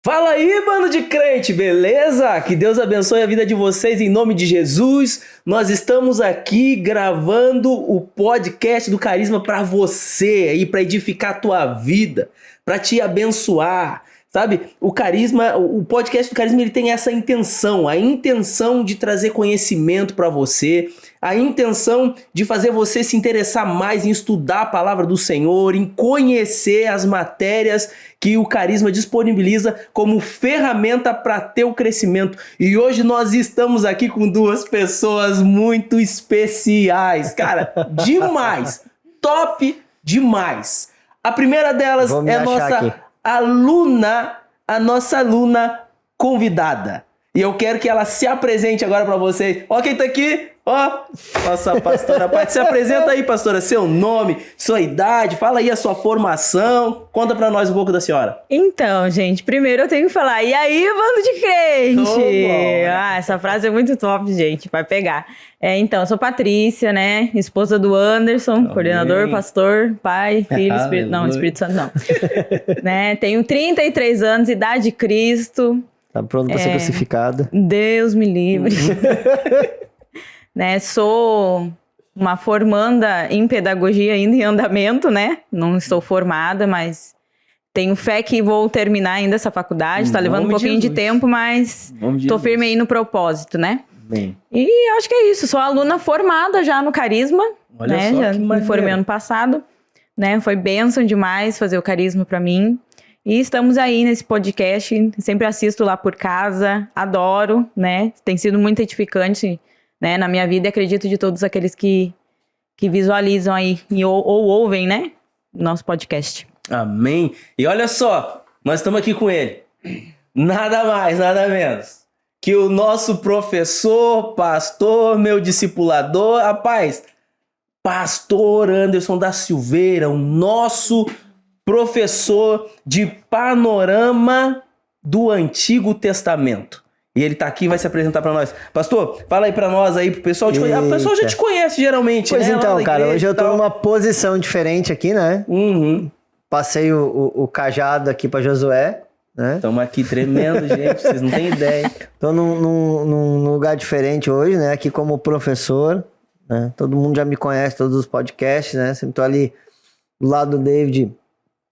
Fala aí, bando de crente, beleza? Que Deus abençoe a vida de vocês em nome de Jesus. Nós estamos aqui gravando o podcast do Carisma para você aí, para edificar a tua vida, para te abençoar. Sabe, o podcast do Carisma, ele tem essa intenção, a intenção de trazer conhecimento para você, a intenção de fazer você se interessar mais em estudar a palavra do Senhor, em conhecer as matérias que o Carisma disponibiliza como ferramenta para teu crescimento. E hoje nós estamos aqui com duas pessoas muito especiais, cara, demais, top demais. A primeira delas é a nossa aluna convidada. E eu quero que ela se apresente agora para vocês. Ó quem tá aqui, ó, nossa pastora Paty. Se apresenta aí, pastora, seu nome, sua idade, fala aí a sua formação. Conta para nós um pouco da senhora. Então, gente, primeiro eu tenho que falar, e aí, bando de crente? Essa frase é muito top, gente, vai pegar. Então, eu sou Patrícia, né, esposa do Anderson, amém. Coordenador, pastor, pai, filho, Espírito... Não, Espírito Santo não. Né, tenho 33 anos, idade de Cristo. Tá pronto para ser crucificada. Deus me livre. Né, sou uma formanda em pedagogia ainda em andamento, né? Não estou formada, mas tenho fé que vou terminar ainda essa faculdade. Tá levando um pouquinho de tempo, mas tô firme aí no propósito, né? Bem. E acho que é isso. Sou aluna formada já no Carisma. Olha né? Só já que me formei ano passado. Né? Foi bênção demais fazer o Carisma para mim. E estamos aí nesse podcast. Sempre assisto lá por casa. Adoro, né? Tem sido muito edificante, né, na minha vida, e acredito de todos aqueles que visualizam aí ou ouvem, né, nosso podcast. Amém. E olha só, nós estamos aqui com ele. Nada mais, nada menos que o nosso professor, pastor, meu discipulador, rapaz, pastor Anderson da Silveira, o nosso professor de panorama do Antigo Testamento. E ele tá aqui e vai se apresentar pra nós. Pastor, fala aí pra nós aí, pro pessoal. O pessoal já te conhece, geralmente, pois né? Então, cara, hoje eu tô numa posição diferente aqui, né? Uhum. Passei o cajado aqui pra Josué, né? Estamos aqui tremendo, gente, vocês não têm ideia. Tô num lugar diferente hoje, né? Aqui como professor, né? Todo mundo já me conhece, todos os podcasts, né? Sempre tô ali do lado do David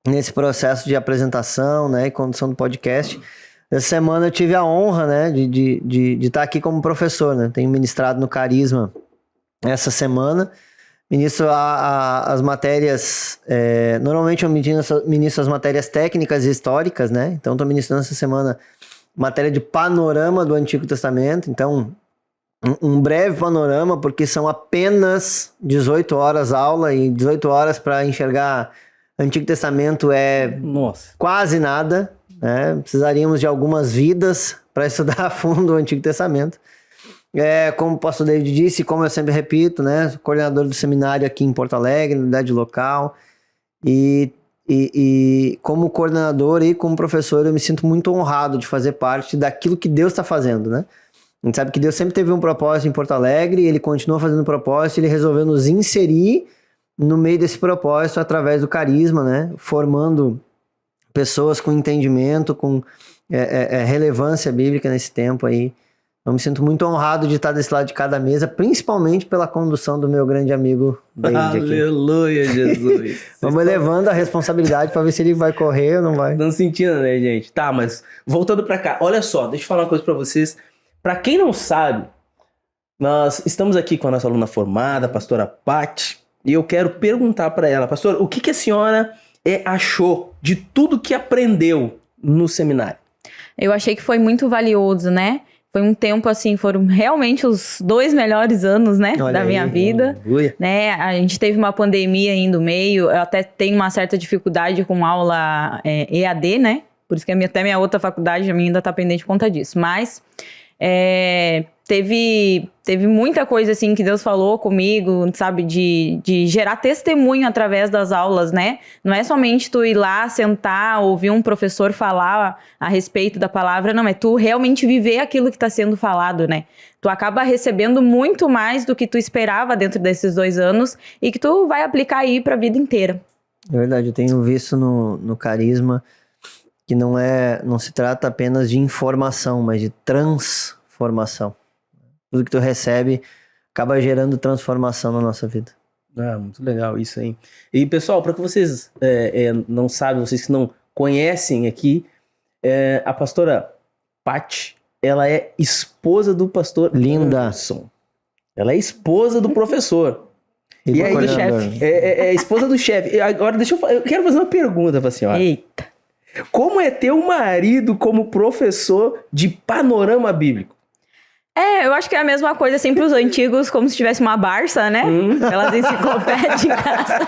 nesse processo de apresentação, né? E condução do podcast. Essa semana eu tive a honra, né, de estar aqui como professor, né? Tenho ministrado no Carisma essa semana. Ministro as matérias... normalmente eu ministro as matérias técnicas e históricas, né? Então estou ministrando essa semana matéria de panorama do Antigo Testamento. Então, um breve panorama, porque são apenas 18 horas aula e 18 horas para enxergar Antigo Testamento quase nada. Precisaríamos de algumas vidas para estudar a fundo o Antigo Testamento. Como o pastor David disse, como eu sempre repito, né, sou coordenador do seminário aqui em Porto Alegre, unidade local, e como coordenador e como professor eu me sinto muito honrado de fazer parte daquilo que Deus está fazendo, né? A gente sabe que Deus sempre teve um propósito em Porto Alegre, ele continua fazendo propósito, ele resolveu nos inserir no meio desse propósito através do Carisma, né, formando pessoas com entendimento, com relevância bíblica nesse tempo aí. Eu me sinto muito honrado de estar desse lado de cada mesa, principalmente pela condução do meu grande amigo David aqui. Aleluia, Jesus. Vamos elevando a responsabilidade para ver se ele vai correr ou não vai. Não sentindo, né, gente? Tá, mas voltando pra cá. Olha só, deixa eu falar uma coisa pra vocês. Pra quem não sabe, nós estamos aqui com a nossa aluna formada, a pastora Paty, e eu quero perguntar pra ela, pastora, o que a senhora achou de tudo que aprendeu no seminário? Eu achei que foi muito valioso, né? Foi um tempo assim, foram realmente os 2 melhores anos, né, da minha vida. Né? A gente teve uma pandemia aí no meio, eu até tenho uma certa dificuldade com aula EAD, né? Por isso que até minha outra faculdade ainda tá pendente por conta disso. Mas teve muita coisa assim que Deus falou comigo, sabe, de gerar testemunho através das aulas, né? Não é somente tu ir lá, sentar, ouvir um professor falar a respeito da palavra, não, é tu realmente viver aquilo que está sendo falado, né? Tu acaba recebendo muito mais do que tu esperava dentro desses 2 anos e que tu vai aplicar aí para a vida inteira. É verdade, eu tenho visto no Carisma que não se trata apenas de informação, mas de transformação. Tudo que tu recebe acaba gerando transformação na nossa vida. Ah, muito legal isso aí. E pessoal, para que vocês não sabem, vocês que não conhecem aqui, a pastora Paty, ela é esposa do pastor Linda. Anderson. Ela é esposa do professor. E aí, do chefe. É esposa do chefe. Agora, eu quero fazer uma pergunta pra senhora. Eita. Como é ter um marido como professor de panorama bíblico? Eu acho que é a mesma coisa, assim, pros antigos, como se tivesse uma Barça, né? Aquelas enciclopédias em casa.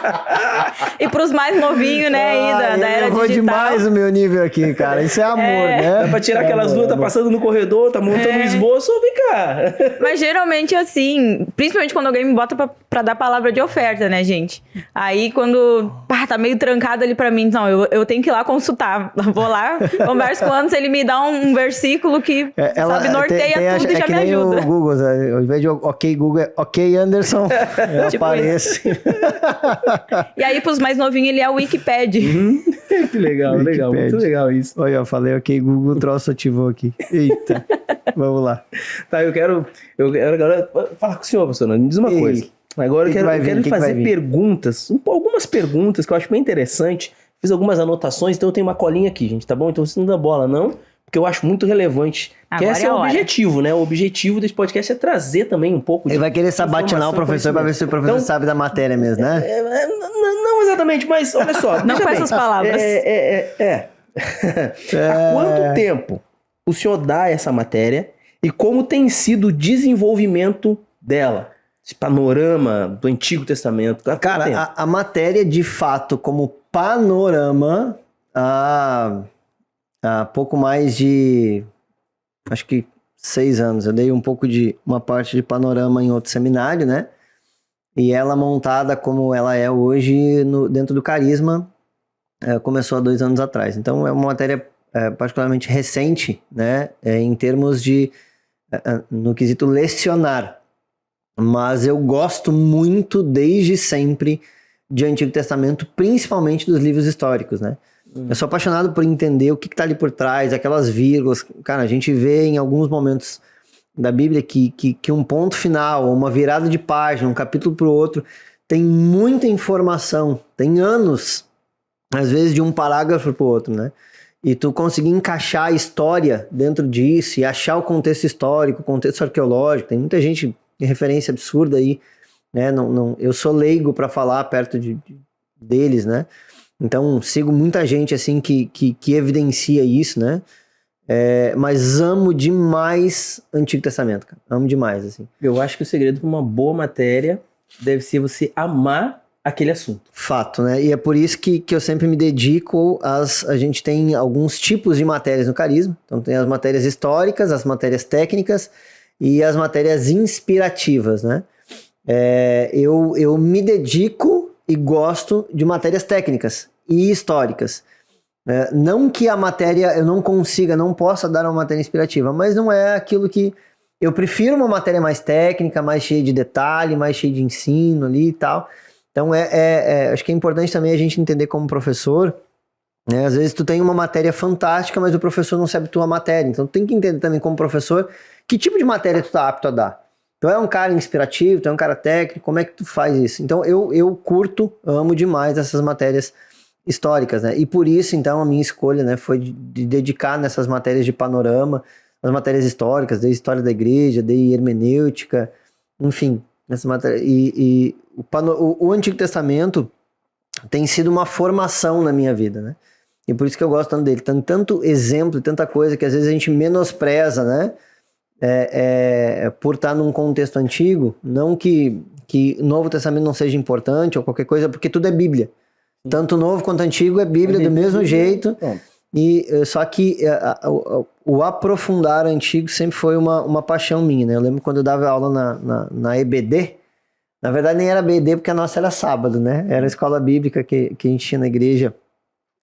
E pros mais novinhos, né, aí, da era digital. Eu demais o meu nível aqui, cara. Isso é amor, né? Dá pra tirar aquelas duas, tá passando no corredor, tá montando um esboço, vem cá. Mas geralmente, assim, principalmente quando alguém me bota pra dar palavra de oferta, né, gente? Aí, quando tá meio trancado ali pra mim, então, eu tenho que ir lá consultar. Vou lá, converso com o Anderson, ele me dá um versículo que, sabe, norteia tudo e já me ajuda. O Google, ao invés de ok Google, é ok Anderson, Tipo aparece. E aí, pros mais novinhos, ele é o Wikipedia. Que legal, legal, muito legal isso. Olha, eu falei ok Google, o troço ativou aqui. Eita, vamos lá. Tá, eu quero agora falar com o senhor, pastor, me diz uma coisa. Agora eu quero fazer perguntas, algumas perguntas que eu acho bem interessante. Fiz algumas anotações, então eu tenho uma colinha aqui, gente, tá bom? Então você não dá bola, não. Porque eu acho muito relevante. Que esse é o objetivo, né? O objetivo desse podcast é trazer também um pouco de... Ele vai querer sabatinar o professor para ver se o professor sabe da matéria mesmo, né? Não exatamente, mas olha só. Não com essas palavras. Há quanto tempo o senhor dá essa matéria e como tem sido o desenvolvimento dela? Esse panorama do Antigo Testamento. Cara, a matéria de fato como panorama... Há pouco mais de, acho que 6 anos, eu dei uma parte de panorama em outro seminário, né? E ela montada como ela é hoje dentro do Carisma, começou há 2 anos atrás. Então é uma matéria particularmente recente, né? Em termos de, no quesito lecionar. Mas eu gosto muito desde sempre de Antigo Testamento, principalmente dos livros históricos, né? Eu sou apaixonado por entender o que está ali por trás, aquelas vírgulas. Cara, a gente vê em alguns momentos da Bíblia que um ponto final, uma virada de página, um capítulo para o outro, tem muita informação, tem anos, às vezes de um parágrafo para o outro, né? E tu conseguir encaixar a história dentro disso e achar o contexto histórico, o contexto arqueológico. Tem muita gente de referência absurda aí, né? Eu sou leigo para falar perto deles, né? Então, sigo muita gente, assim, que evidencia isso, né? Mas amo demais Antigo Testamento, cara. Amo demais, assim. Eu acho que o segredo para uma boa matéria deve ser você amar aquele assunto. Fato, né? E é por isso que eu sempre me dedico a gente tem alguns tipos de matérias no Carisma. Então, tem as matérias históricas, as matérias técnicas e as matérias inspirativas, né? Eu me dedico e gosto de matérias técnicas e históricas. Não que a matéria eu não possa dar uma matéria inspirativa, mas não é aquilo que... Eu prefiro uma matéria mais técnica, mais cheia de detalhe, mais cheia de ensino ali e tal. Então acho que é importante também a gente entender como professor, né? Às vezes tu tem uma matéria fantástica, mas o professor não se habitua à matéria. Então tu tem que entender também como professor que tipo de matéria tu tá apto a dar. Tu é um cara inspirativo, tu é um cara técnico, como é que tu faz isso? Então eu amo demais essas matérias históricas, né? E por isso, então, a minha escolha, né, foi de dedicar nessas matérias de panorama, as matérias históricas, desde história da igreja, desde hermenêutica, enfim, nessa matéria. E o Antigo Testamento tem sido uma formação na minha vida, né? E por isso que eu gosto tanto dele. Tem tanto exemplo, tanta coisa que às vezes a gente menospreza, né? Por estar num contexto antigo, não que o Novo Testamento não seja importante ou qualquer coisa, porque tudo é Bíblia. Tanto o Novo quanto o Antigo é Bíblia do mesmo jeito. Só que o aprofundar o Antigo sempre foi uma paixão minha, né? Eu lembro quando eu dava aula na EBD, na verdade nem era EBD porque a nossa era sábado, né? Era a escola bíblica que a gente tinha na igreja,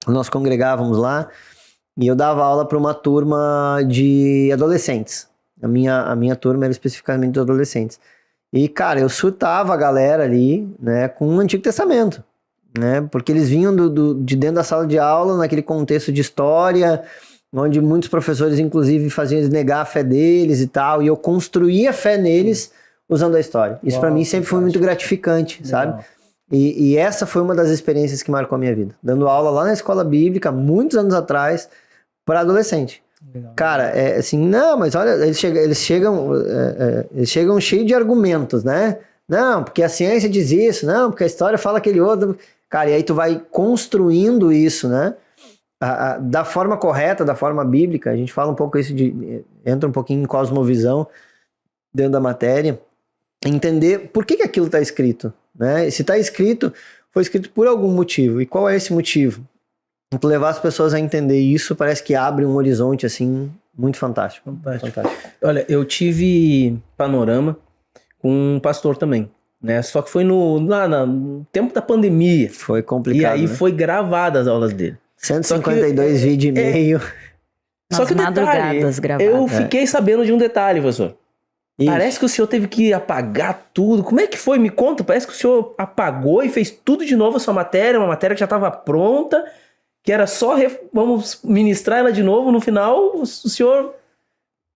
nós congregávamos lá, e eu dava aula para uma turma de adolescentes. A minha turma era especificamente de adolescentes. E, cara, eu surtava a galera ali, né, com o Antigo Testamento. né? Porque eles vinham de dentro da sala de aula, naquele contexto de história, onde muitos professores, inclusive, faziam eles negar a fé deles e tal, e eu construía a fé neles usando a história. Isso para mim sempre foi muito gratificante, sabe? E essa foi uma das experiências que marcou a minha vida. Dando aula lá na escola bíblica, muitos anos atrás, para adolescente. Cara, é assim, não, mas olha, eles chegam cheios de argumentos, né? Não, porque a ciência diz isso, não, porque a história fala aquele outro. Cara, e aí tu vai construindo isso, né? Da forma correta, da forma bíblica. A gente fala um pouco isso entra um pouquinho em cosmovisão dentro da matéria. Entender por que aquilo está escrito, né? Se está escrito, foi escrito por algum motivo. E qual é esse motivo? Tu levar as pessoas a entender isso parece que abre um horizonte, assim, muito fantástico. Fantástico. Olha, eu tive Panorama com um pastor também, né? Só que foi no tempo da pandemia. Foi complicado, e aí né? foi gravada as aulas dele. 152 vídeos e meio. Só que o detalhe, eu fiquei sabendo de um detalhe, professor. Isso. Parece que o senhor teve que apagar tudo. Como é que foi? Me conta. Parece que o senhor apagou e fez tudo de novo a sua matéria, uma matéria que já estava pronta, que era só vamos ministrar ela de novo. No final, o senhor...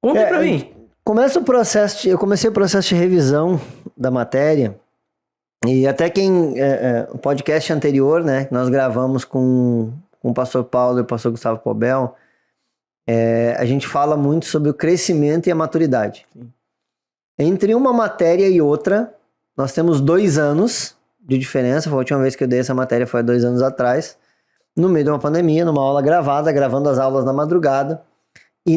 Conta pra mim. Eu comecei o processo de revisão da matéria e até o podcast anterior, né, que nós gravamos com o pastor Paulo e o pastor Gustavo Pobel, a gente fala muito sobre o crescimento e a maturidade. Sim. Entre uma matéria e outra, nós temos 2 anos de diferença. A última vez que eu dei essa matéria foi há 2 anos atrás, no meio de uma pandemia, numa aula gravada, gravando as aulas na madrugada. E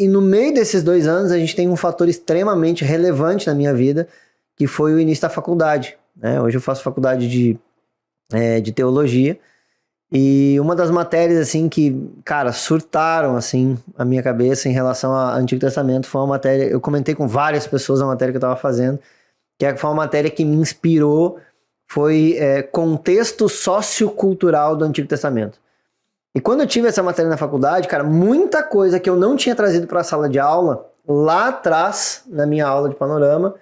no meio desses 2 anos, a gente tem um fator extremamente relevante na minha vida, que foi o início da faculdade, né? Hoje eu faço faculdade de teologia. E uma das matérias, assim, que, cara, surtaram, assim, a minha cabeça em relação ao Antigo Testamento foi uma matéria... Eu comentei com várias pessoas a matéria que eu estava fazendo, que foi uma matéria que me inspirou, foi contexto sociocultural do Antigo Testamento. E quando eu tive essa matéria na faculdade, cara, muita coisa que eu não tinha trazido para a sala de aula, lá atrás, na minha aula de Panorama,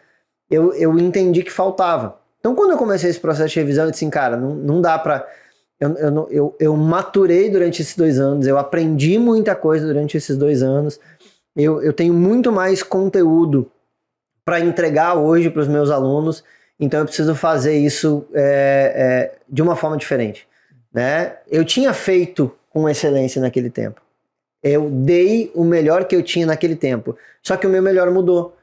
eu entendi que faltava. Então, quando eu comecei esse processo de revisão, eu disse assim, cara, não dá para... Eu maturei durante esses 2 anos, eu aprendi muita coisa durante esses 2 anos, eu tenho muito mais conteúdo para entregar hoje para os meus alunos, então eu preciso fazer isso de uma forma diferente, né? Eu tinha feito com excelência naquele tempo, eu dei o melhor que eu tinha naquele tempo, só que o meu melhor mudou.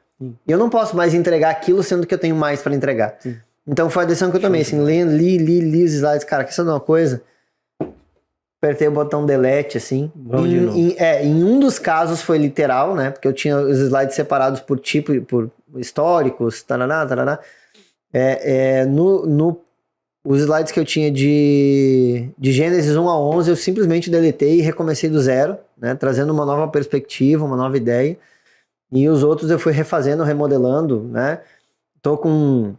Eu não posso mais entregar aquilo sendo que eu tenho mais para entregar. Sim. Então foi a decisão que eu tomei, assim, li os slides, cara, quer saber uma coisa? Apertei o botão delete, assim. Em um dos casos foi literal, né, porque eu tinha os slides separados por tipo, por históricos, taraná. Os slides que eu tinha de Gênesis 1 a 11, eu simplesmente deletei e recomecei do zero, né, trazendo uma nova perspectiva, uma nova ideia. E os outros eu fui refazendo, remodelando, né. Tô com...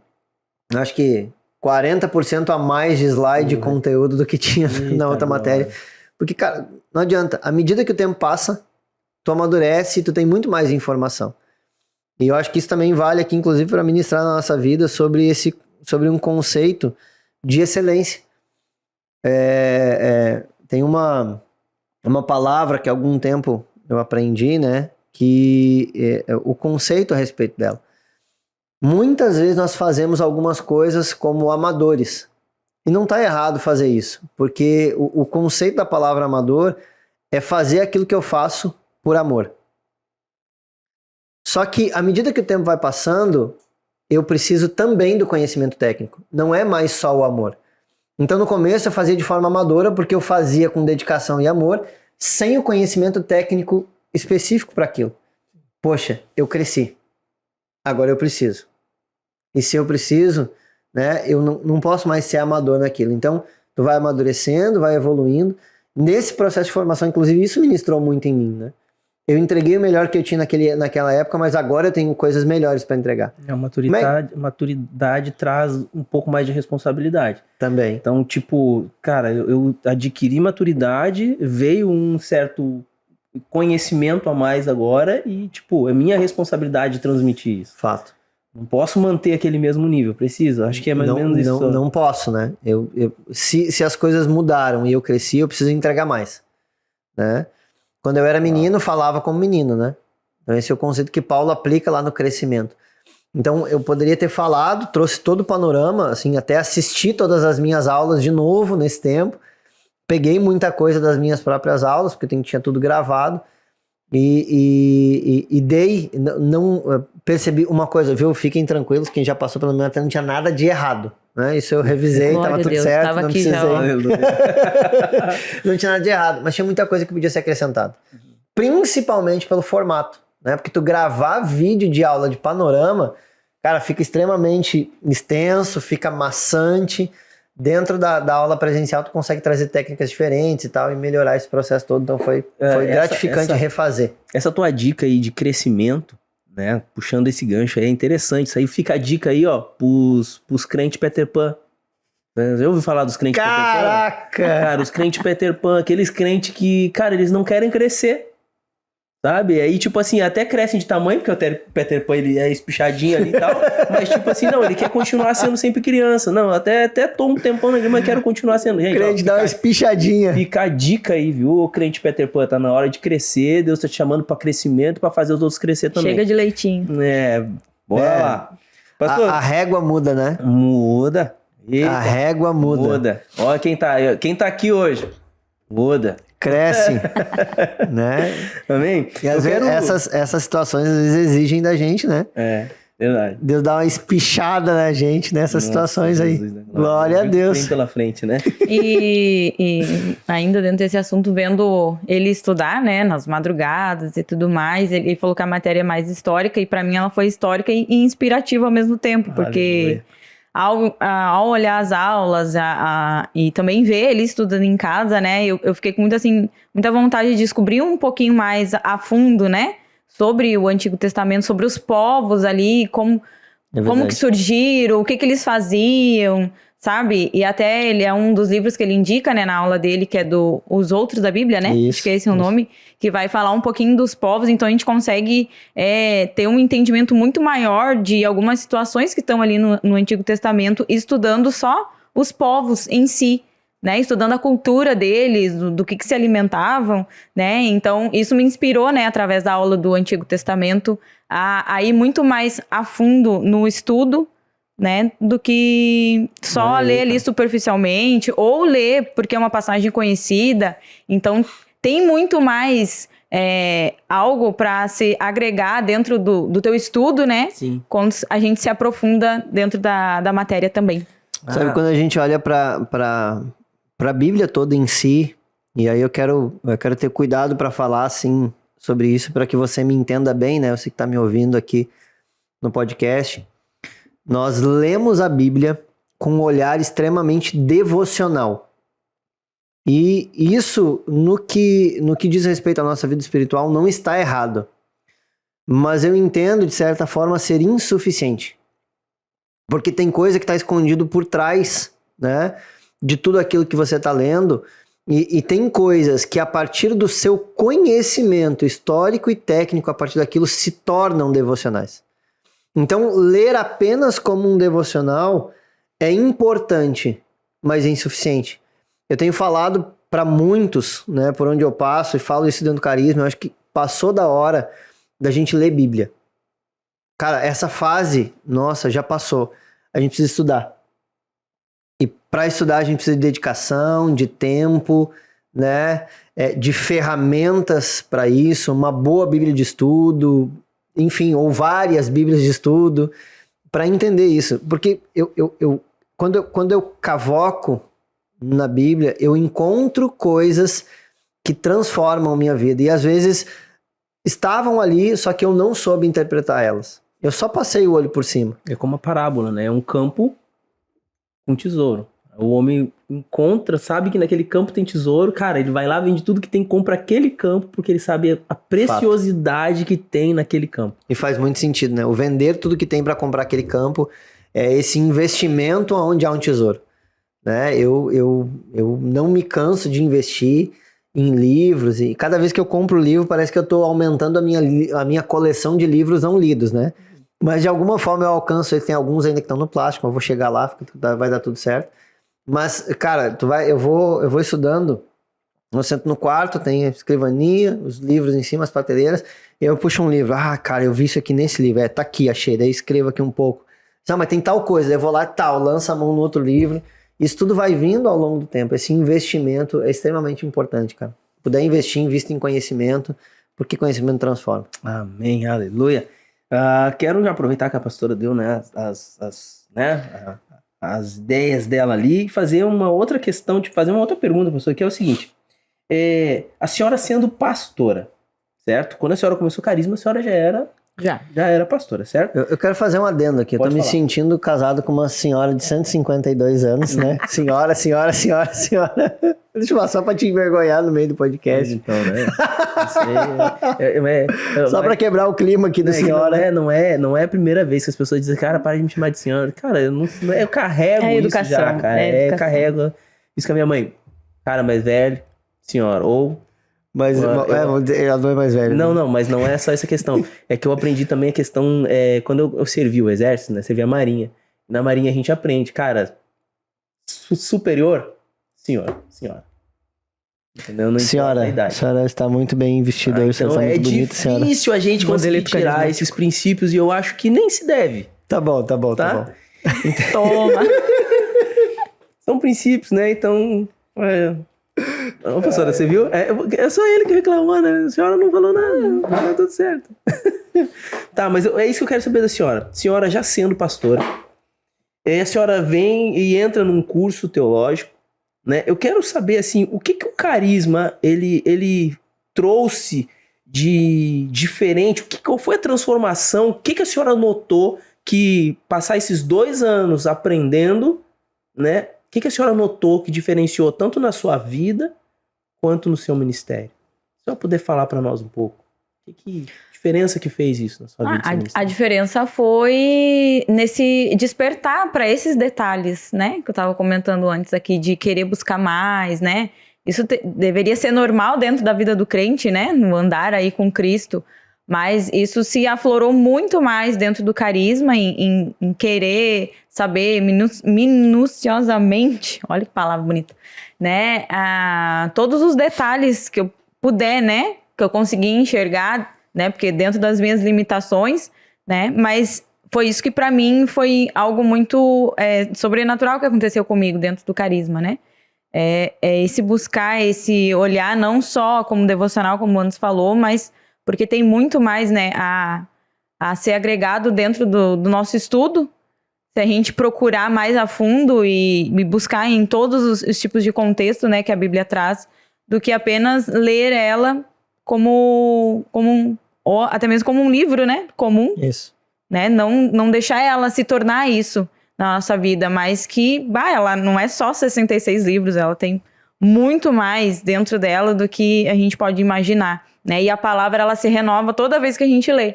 acho que 40% a mais de slide de conteúdo do que tinha na outra matéria. Porque, cara, não adianta. À medida que o tempo passa, tu amadurece e tu tem muito mais informação. E eu acho que isso também vale aqui, inclusive, para ministrar na nossa vida sobre um conceito de excelência. Tem uma palavra que há algum tempo eu aprendi, né? Que o conceito a respeito dela. Muitas vezes nós fazemos algumas coisas como amadores. E não está errado fazer isso, porque o conceito da palavra amador é fazer aquilo que eu faço por amor. Só que à medida que o tempo vai passando, eu preciso também do conhecimento técnico. Não é mais só o amor. Então no começo eu fazia de forma amadora porque eu fazia com dedicação e amor, sem o conhecimento técnico específico para aquilo. Poxa, eu cresci. Agora eu preciso. E se eu preciso, né, eu não posso mais ser amador naquilo. Então, tu vai amadurecendo, vai evoluindo. Nesse processo de formação, inclusive, isso ministrou muito em mim, né? Eu entreguei o melhor que eu tinha naquela época, mas agora eu tenho coisas melhores para entregar. A maturidade traz um pouco mais de responsabilidade. Também. Então, tipo, cara, eu adquiri maturidade, veio um certo conhecimento a mais agora e, tipo, é minha responsabilidade transmitir isso. Fato. Não posso manter aquele mesmo nível, preciso. Acho que é mais ou menos isso. Não posso, né? Se as coisas mudaram e eu cresci, eu preciso entregar mais, né? Quando eu era menino, falava como menino, né? Então esse é o conceito que Paulo aplica lá no crescimento. Então eu poderia ter falado, trouxe todo o panorama, assim, até assisti todas as minhas aulas de novo nesse tempo. Peguei muita coisa das minhas próprias aulas, porque eu tinha tudo gravado. E não percebi uma coisa, viu? Fiquem tranquilos, quem já passou pelo meu até não tinha nada de errado, né? Isso eu revisei, tava tudo certo, tava não aqui precisei. já, Não tinha nada de errado, mas tinha muita coisa que podia ser acrescentada. Principalmente pelo formato, né? Porque tu gravar vídeo de aula de panorama, cara, fica extremamente extenso, fica maçante. Dentro da aula presencial tu consegue trazer técnicas diferentes e tal, e melhorar esse processo todo, então foi gratificante refazer. Essa tua dica aí de crescimento, né, puxando esse gancho aí, é interessante, isso aí fica a dica aí, ó, pros crentes Peter Pan. Eu ouvi falar dos crentes Peter Pan? Caraca! Cara, os crentes Peter Pan, aqueles crentes que, cara, eles não querem crescer, sabe? Aí, tipo assim, até crescem de tamanho, porque o Peter Pan, ele é espichadinho ali e tal, mas, tipo assim, não, ele quer continuar sendo sempre criança. Não, até tô um tempão na mas quero continuar sendo. Gente, crente dá uma espichadinha. Fica a dica aí, viu? O crente Peter Pan, tá na hora de crescer, Deus tá te chamando pra crescimento, pra fazer os outros crescer também. Chega de leitinho. Bora lá. Pastor, a régua muda, né? Muda. Eita, a régua muda. Olha quem tá aqui hoje. Muda. Cresce, né? Amém? E às vezes essas situações às vezes exigem da gente, né? É, verdade. Deus dá uma espichada na gente nessas situações aí. Jesus, né? Glória a Deus. Vem pela frente, né? E ainda dentro desse assunto, vendo ele estudar, né, nas madrugadas e tudo mais, ele falou que a matéria é mais histórica, e para mim ela foi histórica e inspirativa ao mesmo tempo, porque ao olhar as aulas e também ver ele estudando em casa, né, eu fiquei com muita vontade de descobrir um pouquinho mais a fundo, né, sobre o Antigo Testamento, sobre os povos ali, como que surgiram, o que eles faziam, sabe? E até ele é um dos livros que ele indica, né, na aula dele, que é Os Outros da Bíblia, né? Isso, acho que é esse o nome, que vai falar um pouquinho dos povos, então a gente consegue ter um entendimento muito maior de algumas situações que estão ali no Antigo Testamento, estudando só os povos em si, né? Estudando a cultura deles, do que se alimentavam, né? Então, isso me inspirou, né, através da aula do Antigo Testamento, a ir muito mais a fundo no estudo, né, do que só ler ali superficialmente, ou ler porque é uma passagem conhecida. Então, tem muito mais algo para se agregar dentro do teu estudo, né? Sim. Quando a gente se aprofunda dentro da matéria também. Sabe, quando a gente olha para a Bíblia toda em si, e aí eu quero ter cuidado para falar assim sobre isso, para que você me entenda bem, né? Você que está me ouvindo aqui no podcast. Nós lemos a Bíblia com um olhar extremamente devocional. E isso, no que diz respeito à nossa vida espiritual, não está errado. Mas eu entendo, de certa forma, ser insuficiente. Porque tem coisa que está escondido por trás, né, de tudo aquilo que você está lendo. E tem coisas que, a partir do seu conhecimento histórico e técnico, a partir daquilo, se tornam devocionais. Então, ler apenas como um devocional é importante, mas é insuficiente. Eu tenho falado para muitos, né, por onde eu passo, e falo isso dentro do Carisma, eu acho que passou da hora da gente ler Bíblia. Cara, essa fase, nossa, já passou. A gente precisa estudar. E para estudar a gente precisa de dedicação, de tempo, né, de ferramentas para isso, uma boa Bíblia de estudo, enfim, ou várias Bíblias de estudo, para entender isso. Porque quando eu cavoco na Bíblia, eu encontro coisas que transformam minha vida. E às vezes estavam ali, só que eu não soube interpretar elas. Eu só passei o olho por cima. É como uma parábola, né? É um campo com tesouro. O homem encontra, sabe que naquele campo tem tesouro, cara, ele vai lá, vende tudo que tem, compra aquele campo, porque ele sabe a preciosidade que tem naquele campo. E faz muito sentido, né? O vender tudo que tem para comprar aquele campo é esse investimento onde há um tesouro, né? Eu não me canso de investir em livros, e cada vez que eu compro livro parece que eu estou aumentando a minha coleção de livros não lidos, né? Mas de alguma forma eu alcanço, tem alguns ainda que estão no plástico, eu vou chegar lá, vai dar tudo certo. Mas, cara, eu vou estudando, eu sento no quarto, tem a escrivania, os livros em cima, as prateleiras, e eu puxo um livro, cara, eu vi isso aqui nesse livro, tá aqui, achei, daí escrevo aqui um pouco. Não, mas tem tal coisa, daí eu vou lá e lanço a mão no outro livro, isso tudo vai vindo ao longo do tempo, esse investimento é extremamente importante, cara. Puder investir, invista em conhecimento, porque conhecimento transforma. Amém, aleluia. Quero já aproveitar que a pastora deu, né, as ideias dela ali e fazer uma outra questão, fazer uma outra pergunta, pastor, que é o seguinte. A senhora sendo pastora, certo? Quando a senhora começou o Carisma, a senhora já era pastora, certo? Eu quero fazer um adendo aqui. Pode eu tô falar. Me sentindo casado com uma senhora de 152 anos, né? Senhora. Deixa eu falar só pra te envergonhar no meio do podcast. Então, né? Só pra quebrar o clima aqui da senhora. Não é a primeira vez que as pessoas dizem, cara, para de me chamar de senhora. Cara, eu carrego isso já, cara. Eu carrego isso com a minha mãe. Cara mais velho, senhora. Ou... Mas ela não é mais velha. Não, mas não é só essa questão. É que eu aprendi também a questão, quando eu servi o exército, né? Servi a marinha. Na marinha a gente aprende, cara, superior, senhora. Entendeu? Não senhora, a idade. A senhora está muito bem vestida hoje, então você está muito bonita, senhora. É difícil a gente conseguir tirar esses princípios e eu acho que nem se deve. Tá bom. Então, Toma. São princípios, né? Então... Ô, professora, você viu? É só ele que reclamou, né? A senhora não falou nada, tá tudo certo. Tá, mas é isso que eu quero saber da senhora. Senhora já sendo pastora, a senhora vem e entra num curso teológico, né? Eu quero saber, assim, o que o Carisma, ele trouxe de diferente, qual foi a transformação, o que a senhora notou que passar esses 2 anos aprendendo, né? O que a senhora notou que diferenciou tanto na sua vida quanto no seu ministério? Se eu puder falar para nós um pouco. Que diferença que fez isso na sua vida? A diferença foi nesse despertar para esses detalhes, né? Que eu estava comentando antes aqui, de querer buscar mais, né? Isso deveria ser normal dentro da vida do crente, né? No andar aí com Cristo. Mas isso se aflorou muito mais dentro do Carisma, em querer saber minuciosamente, olha que palavra bonita, né? Todos os detalhes que eu puder, né? Que eu consegui enxergar, né? Porque dentro das minhas limitações, né? Mas foi isso que para mim foi algo muito sobrenatural que aconteceu comigo dentro do Carisma, né? Esse buscar, esse olhar não só como devocional, como o Anderson falou, mas... Porque tem muito mais, né, a ser agregado dentro do nosso estudo. Se a gente procurar mais a fundo e buscar em todos os tipos de contexto, né, que a Bíblia traz, do que apenas ler ela ou até mesmo como um livro, né, comum. Isso. Né, não deixar ela se tornar isso na nossa vida, mas que, ela não é só 66 livros, ela tem muito mais dentro dela do que a gente pode imaginar. Né? E a palavra, ela se renova toda vez que a gente lê.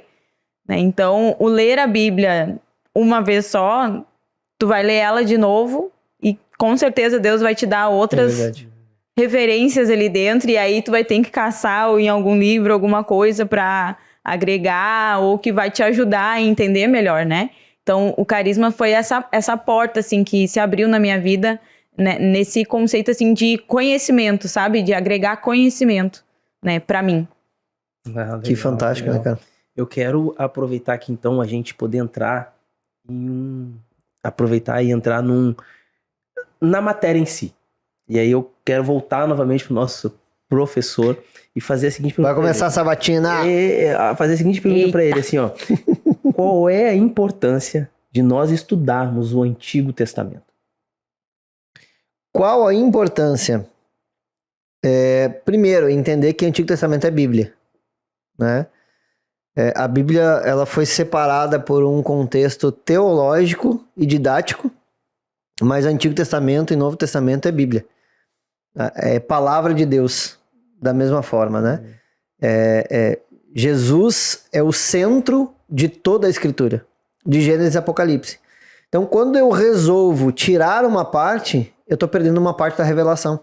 Né? Então, o ler a Bíblia uma vez só, tu vai ler ela de novo e com certeza Deus vai te dar outras referências ali dentro, e aí tu vai ter que caçar ou em algum livro, alguma coisa para agregar ou que vai te ajudar a entender melhor, né? Então, o Carisma foi essa porta, assim, que se abriu na minha vida, né? Nesse conceito, assim, de conhecimento, sabe? De agregar conhecimento, né? Para mim. Legal, que fantástico, legal. Né, cara? Eu quero aproveitar aqui, então, a gente poder entrar aproveitar e entrar na matéria em si. E aí eu quero voltar novamente pro nosso professor e fazer a seguinte pergunta. Vai começar a sabatina. Fazer a seguinte pergunta para ele, assim, ó. Qual é a importância de nós estudarmos o Antigo Testamento? Qual a importância? Primeiro, entender que o Antigo Testamento é Bíblia. Né? A Bíblia, ela foi separada por um contexto teológico e didático, mas Antigo Testamento e Novo Testamento é Bíblia. É palavra de Deus, da mesma forma, né? Jesus é o centro de toda a Escritura, de Gênesis e Apocalipse. Então, quando eu resolvo tirar uma parte, eu estou perdendo uma parte da revelação.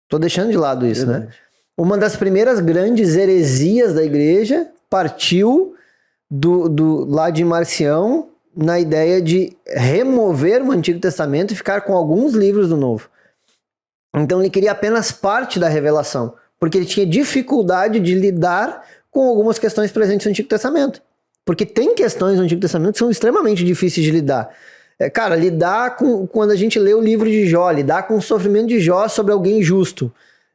Estou deixando de lado isso, né? Uma das primeiras grandes heresias da igreja partiu lá de Marcião na ideia de remover o Antigo Testamento e ficar com alguns livros do Novo. Então ele queria apenas parte da revelação, porque ele tinha dificuldade de lidar com algumas questões presentes no Antigo Testamento. Porque tem questões no Antigo Testamento que são extremamente difíceis de lidar. Cara, lidar com, quando a gente lê o livro de Jó, lidar com o sofrimento de Jó sobre alguém justo.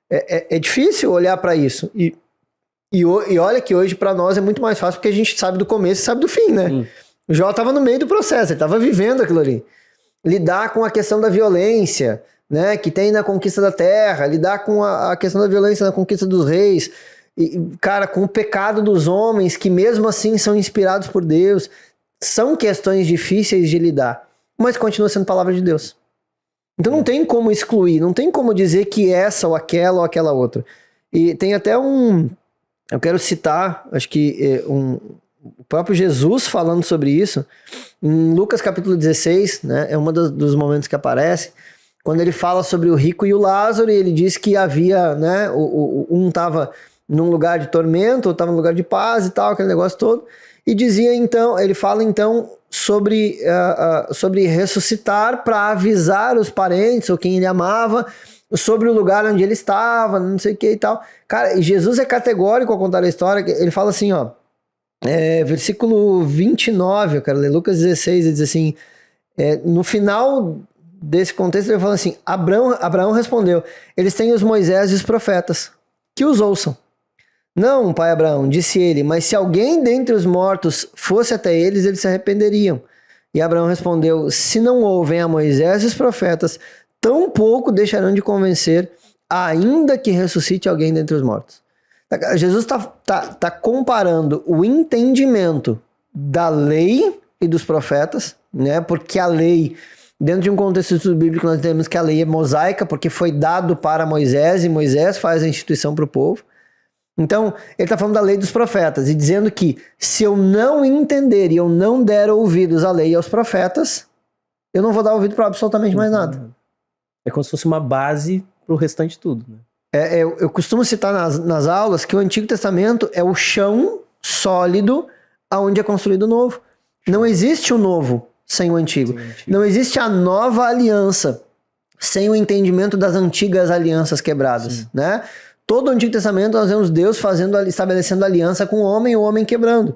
É difícil olhar para isso. E olha que hoje para nós é muito mais fácil porque a gente sabe do começo e sabe do fim, né? Sim. O Jó estava no meio do processo, ele estava vivendo aquilo ali. Lidar com a questão da violência, né, que tem na conquista da terra, lidar com a questão da violência na conquista dos reis, e, cara, com o pecado dos homens, que mesmo assim são inspirados por Deus, são questões difíceis de lidar, mas continua sendo palavra de Deus. Então não tem como excluir, não tem como dizer que essa ou aquela outra. E tem até eu quero citar, acho que o próprio Jesus falando sobre isso, em Lucas capítulo 16, né, é um dos momentos que aparece, quando ele fala sobre o rico e o Lázaro, e ele diz que havia, né, um estava num lugar de tormento, outro estava num lugar de paz e tal, aquele negócio todo, e dizia então, ele fala então sobre ressuscitar para avisar os parentes ou quem ele amava sobre o lugar onde ele estava, não sei o que e tal. Cara, Jesus é categórico ao contar a história, ele fala assim, ó, versículo 29, eu quero ler Lucas 16, ele diz assim, no final desse contexto ele fala assim, Abraão respondeu, eles têm os Moisés e os profetas, que os ouçam. Não, pai Abraão, disse ele, mas se alguém dentre os mortos fosse até eles se arrependeriam. E Abraão respondeu, se não ouvem a Moisés e os profetas, tampouco deixarão de convencer, ainda que ressuscite alguém dentre os mortos. Jesus tá comparando o entendimento da lei e dos profetas, né? Porque a lei, dentro de um contexto bíblico, nós entendemos que a lei é mosaica, porque foi dado para Moisés, e Moisés faz a instituição para o povo. Então, ele está falando da lei dos profetas, e dizendo que se eu não entender e eu não der ouvidos à lei e aos profetas, eu não vou dar ouvido para absolutamente mais nada. É como se fosse uma base para o restante de tudo, né? Eu costumo citar nas aulas que o Antigo Testamento é o chão sólido aonde é construído o novo. Não existe o novo sem o antigo. Não existe a nova aliança sem o entendimento das antigas alianças quebradas, né? Todo o Antigo Testamento nós vemos Deus estabelecendo aliança com o homem e o homem quebrando.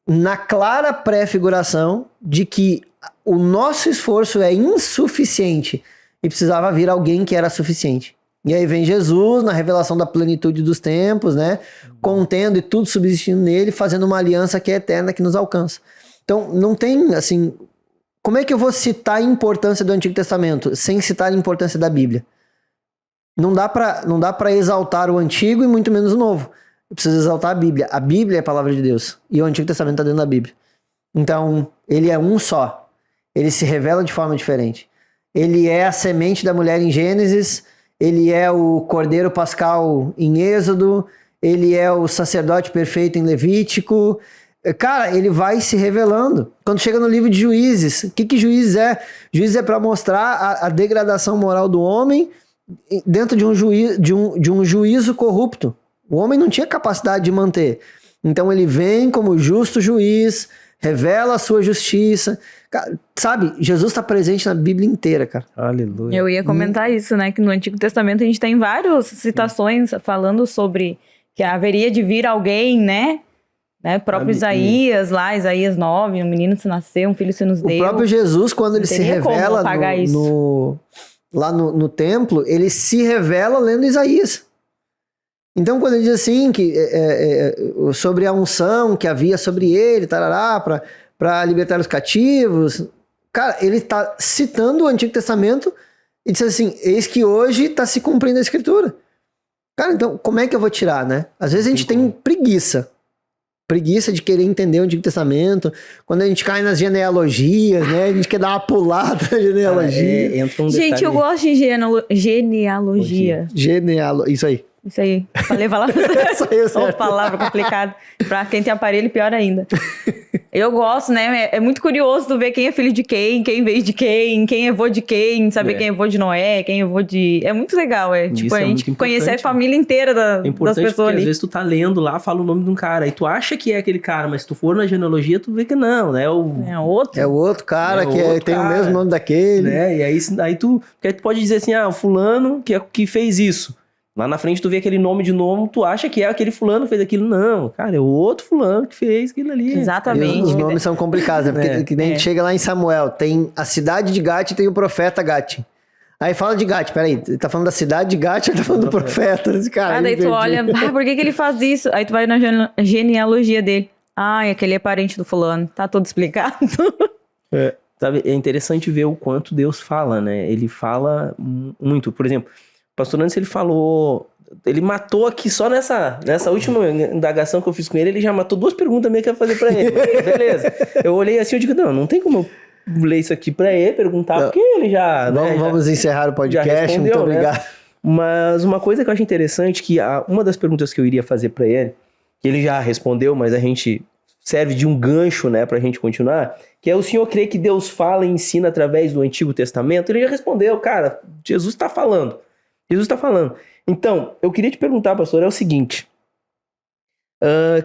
Na clara pré-figuração de que o nosso esforço é insuficiente e precisava vir alguém que era suficiente. E aí vem Jesus na revelação da plenitude dos tempos, né? Contendo e tudo subsistindo nele, fazendo uma aliança que é eterna, que nos alcança. Então, não tem, assim... Como é que eu vou citar a importância do Antigo Testamento sem citar a importância da Bíblia? Não dá pra exaltar o Antigo e muito menos o Novo. Eu preciso exaltar a Bíblia. A Bíblia é a palavra de Deus. E o Antigo Testamento está dentro da Bíblia. Então, ele é um só. Ele se revela de forma diferente. Ele é a semente da mulher em Gênesis... Ele é o Cordeiro Pascal em Êxodo, ele é o sacerdote perfeito em Levítico. Cara, ele vai se revelando. Quando chega no livro de Juízes, o que Juízes é? Juízes é para mostrar a degradação moral do homem dentro de um juízo corrupto. O homem não tinha capacidade de manter. Então ele vem como justo juiz, revela a sua justiça. Cara, sabe, Jesus está presente na Bíblia inteira, cara. Aleluia. Eu ia comentar isso, né? Que no Antigo Testamento a gente tem várias citações falando sobre que haveria de vir alguém, né? Próprio Isaías, lá, Isaías 9, um menino se nasceu, um filho se nos deu. O próprio Jesus, quando ele se revela lá no templo, ele se revela lendo Isaías. Então, quando ele diz assim, que sobre a unção que havia sobre ele, tarará, para libertar os cativos, cara, ele está citando o Antigo Testamento e diz assim, eis que hoje está se cumprindo a Escritura. Cara, então, como é que eu vou tirar, né? Às vezes a gente tem preguiça de querer entender o Antigo Testamento, quando a gente cai nas genealogias, né? A gente quer dar uma pulada na genealogia. Entra um gente, eu gosto de genealogia. Isso aí. Isso aí. Falei palavra. Ou palavra complicada. Pra quem tem aparelho, pior ainda. Eu gosto, né? É muito curioso tu ver quem é filho de quem veio de quem é vô de quem, saber quem é vô de Noé, quem é vô de... É muito legal, tipo, a gente conhecer a família inteira das pessoas porque ali. Às vezes tu tá lendo lá, fala o nome de um cara, e tu acha que é aquele cara, mas se tu for na genealogia, tu vê que não, né? É outro. É o outro cara tem cara, o mesmo nome daquele. Né? E aí tu pode dizer assim, o fulano que fez isso. Lá na frente tu vê aquele nome de novo, tu acha que é aquele fulano que fez aquilo. Não, cara, é o outro fulano que fez aquilo ali. Exatamente. E os nomes são complicados, né? Porque que nem a gente chega lá em Samuel, tem a cidade de Gate e tem o profeta Gate. Aí fala de Gate, peraí, ele tá falando da cidade de Gate ou ele tá falando do profeta? Cara, daí tu olha, por que ele faz isso? Aí tu vai na genealogia dele. Aquele é parente do fulano. Tá tudo explicado. Sabe, é interessante ver o quanto Deus fala, né? Ele fala muito. Por exemplo, o pastor Nantes, ele matou aqui só nessa última indagação que eu fiz com ele já matou 2 perguntas meio que eu ia fazer pra ele. Beleza. Eu olhei assim, eu digo, não tem como eu ler isso aqui pra ele, perguntar, porque ele já... Vamos encerrar o podcast, muito obrigado. Né? Mas uma coisa que eu acho interessante, que uma das perguntas que eu iria fazer pra ele, que ele já respondeu, mas a gente serve de um gancho, né, pra gente continuar, que é: o senhor crê que Deus fala e ensina através do Antigo Testamento? Ele já respondeu, cara, Jesus tá falando. Então, eu queria te perguntar, pastor, é o seguinte,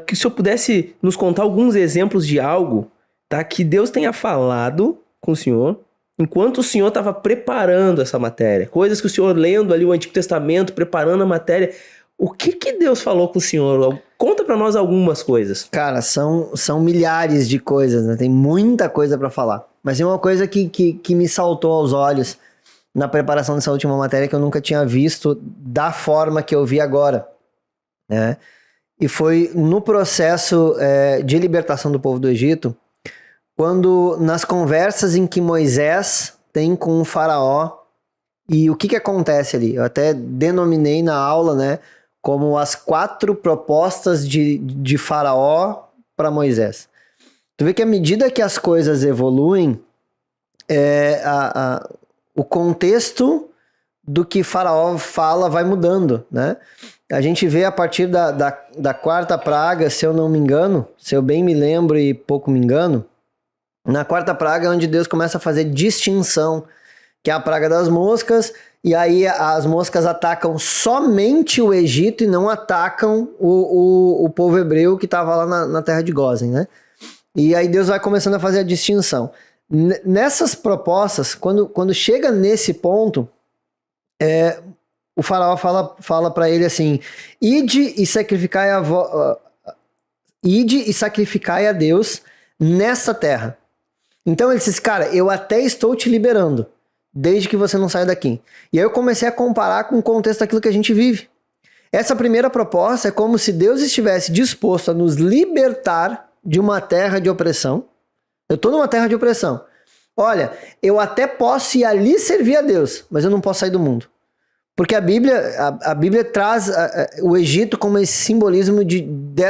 que o senhor pudesse nos contar alguns exemplos de algo, tá, que Deus tenha falado com o senhor, enquanto o senhor estava preparando essa matéria, coisas que o senhor lendo ali o Antigo Testamento, preparando a matéria, o que Deus falou com o senhor? Conta pra nós algumas coisas. Cara, são milhares de coisas, né? Tem muita coisa pra falar. Mas tem uma coisa que me saltou aos olhos na preparação dessa última matéria que eu nunca tinha visto da forma que eu vi agora, né? E foi no processo de libertação do povo do Egito, quando nas conversas em que Moisés tem com o faraó, e o que acontece ali? Eu até denominei na aula, né, como as 4 propostas de faraó para Moisés. Tu vê que à medida que as coisas evoluem, o contexto do que faraó fala vai mudando, né? A gente vê a partir da 4ª praga, se eu não me engano, se eu bem me lembro e pouco me engano, na 4ª praga é onde Deus começa a fazer distinção, que é a praga das moscas, e aí as moscas atacam somente o Egito e não atacam o povo hebreu que estava lá na terra de Gósen, né? E aí Deus vai começando a fazer a distinção. Nessas propostas, quando chega nesse ponto, o faraó fala para ele assim: ide e sacrificai a Deus nessa terra. Então ele disse, cara, eu até estou te liberando, desde que você não saia daqui. E aí eu comecei a comparar com o contexto daquilo que a gente vive. Essa primeira proposta é como se Deus estivesse disposto a nos libertar de uma terra de opressão. Eu estou numa terra de opressão. Olha, eu até posso ir ali servir a Deus, mas eu não posso sair do mundo. Porque a Bíblia traz o Egito como esse simbolismo da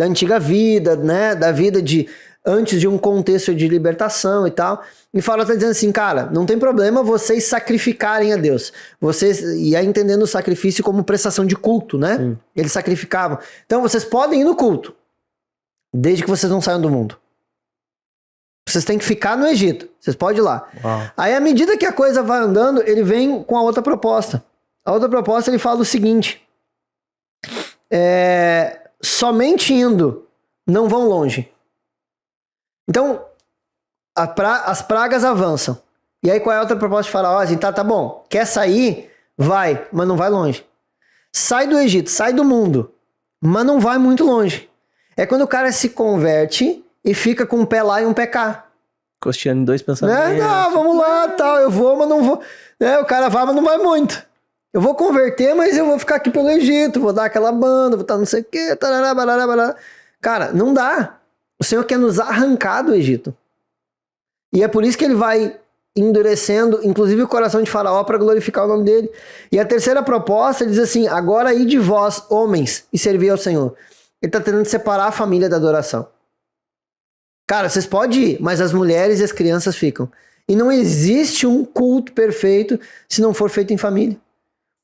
antiga vida, né? Da vida antes de um contexto de libertação e tal. E fala, tá dizendo assim, cara, não tem problema vocês sacrificarem a Deus. E aí entendendo o sacrifício como prestação de culto, né? Sim. Eles sacrificavam. Então vocês podem ir no culto, desde que vocês não saiam do mundo. Vocês têm que ficar no Egito. Vocês podem ir lá. Uau. Aí, à medida que a coisa vai andando, ele vem com a outra proposta. A outra proposta, ele fala o seguinte: somente indo, não vão longe. Então, as pragas avançam. E aí, qual é a outra proposta de Faraó? Assim, tá bom. Quer sair? Vai, mas não vai longe. Sai do Egito, sai do mundo, mas não vai muito longe. É quando o cara se converte e fica com um pé lá e um pé cá. Costeando em 2 pensamentos. Não, vamos lá, tal, eu vou, mas não vou. O cara vai, mas não vai muito. Eu vou converter, mas eu vou ficar aqui pelo Egito, vou dar aquela banda, vou estar não sei o quê. Tarará, barará, barará. Cara, não dá. O Senhor quer nos arrancar do Egito. E é por isso que ele vai endurecendo, inclusive o coração de Faraó, para glorificar o nome dele. E a terceira proposta, ele diz assim: agora ide vós, homens, e servi ao Senhor. Ele está tentando separar a família da adoração. Cara, vocês podem ir, mas as mulheres e as crianças ficam. E não existe um culto perfeito se não for feito em família.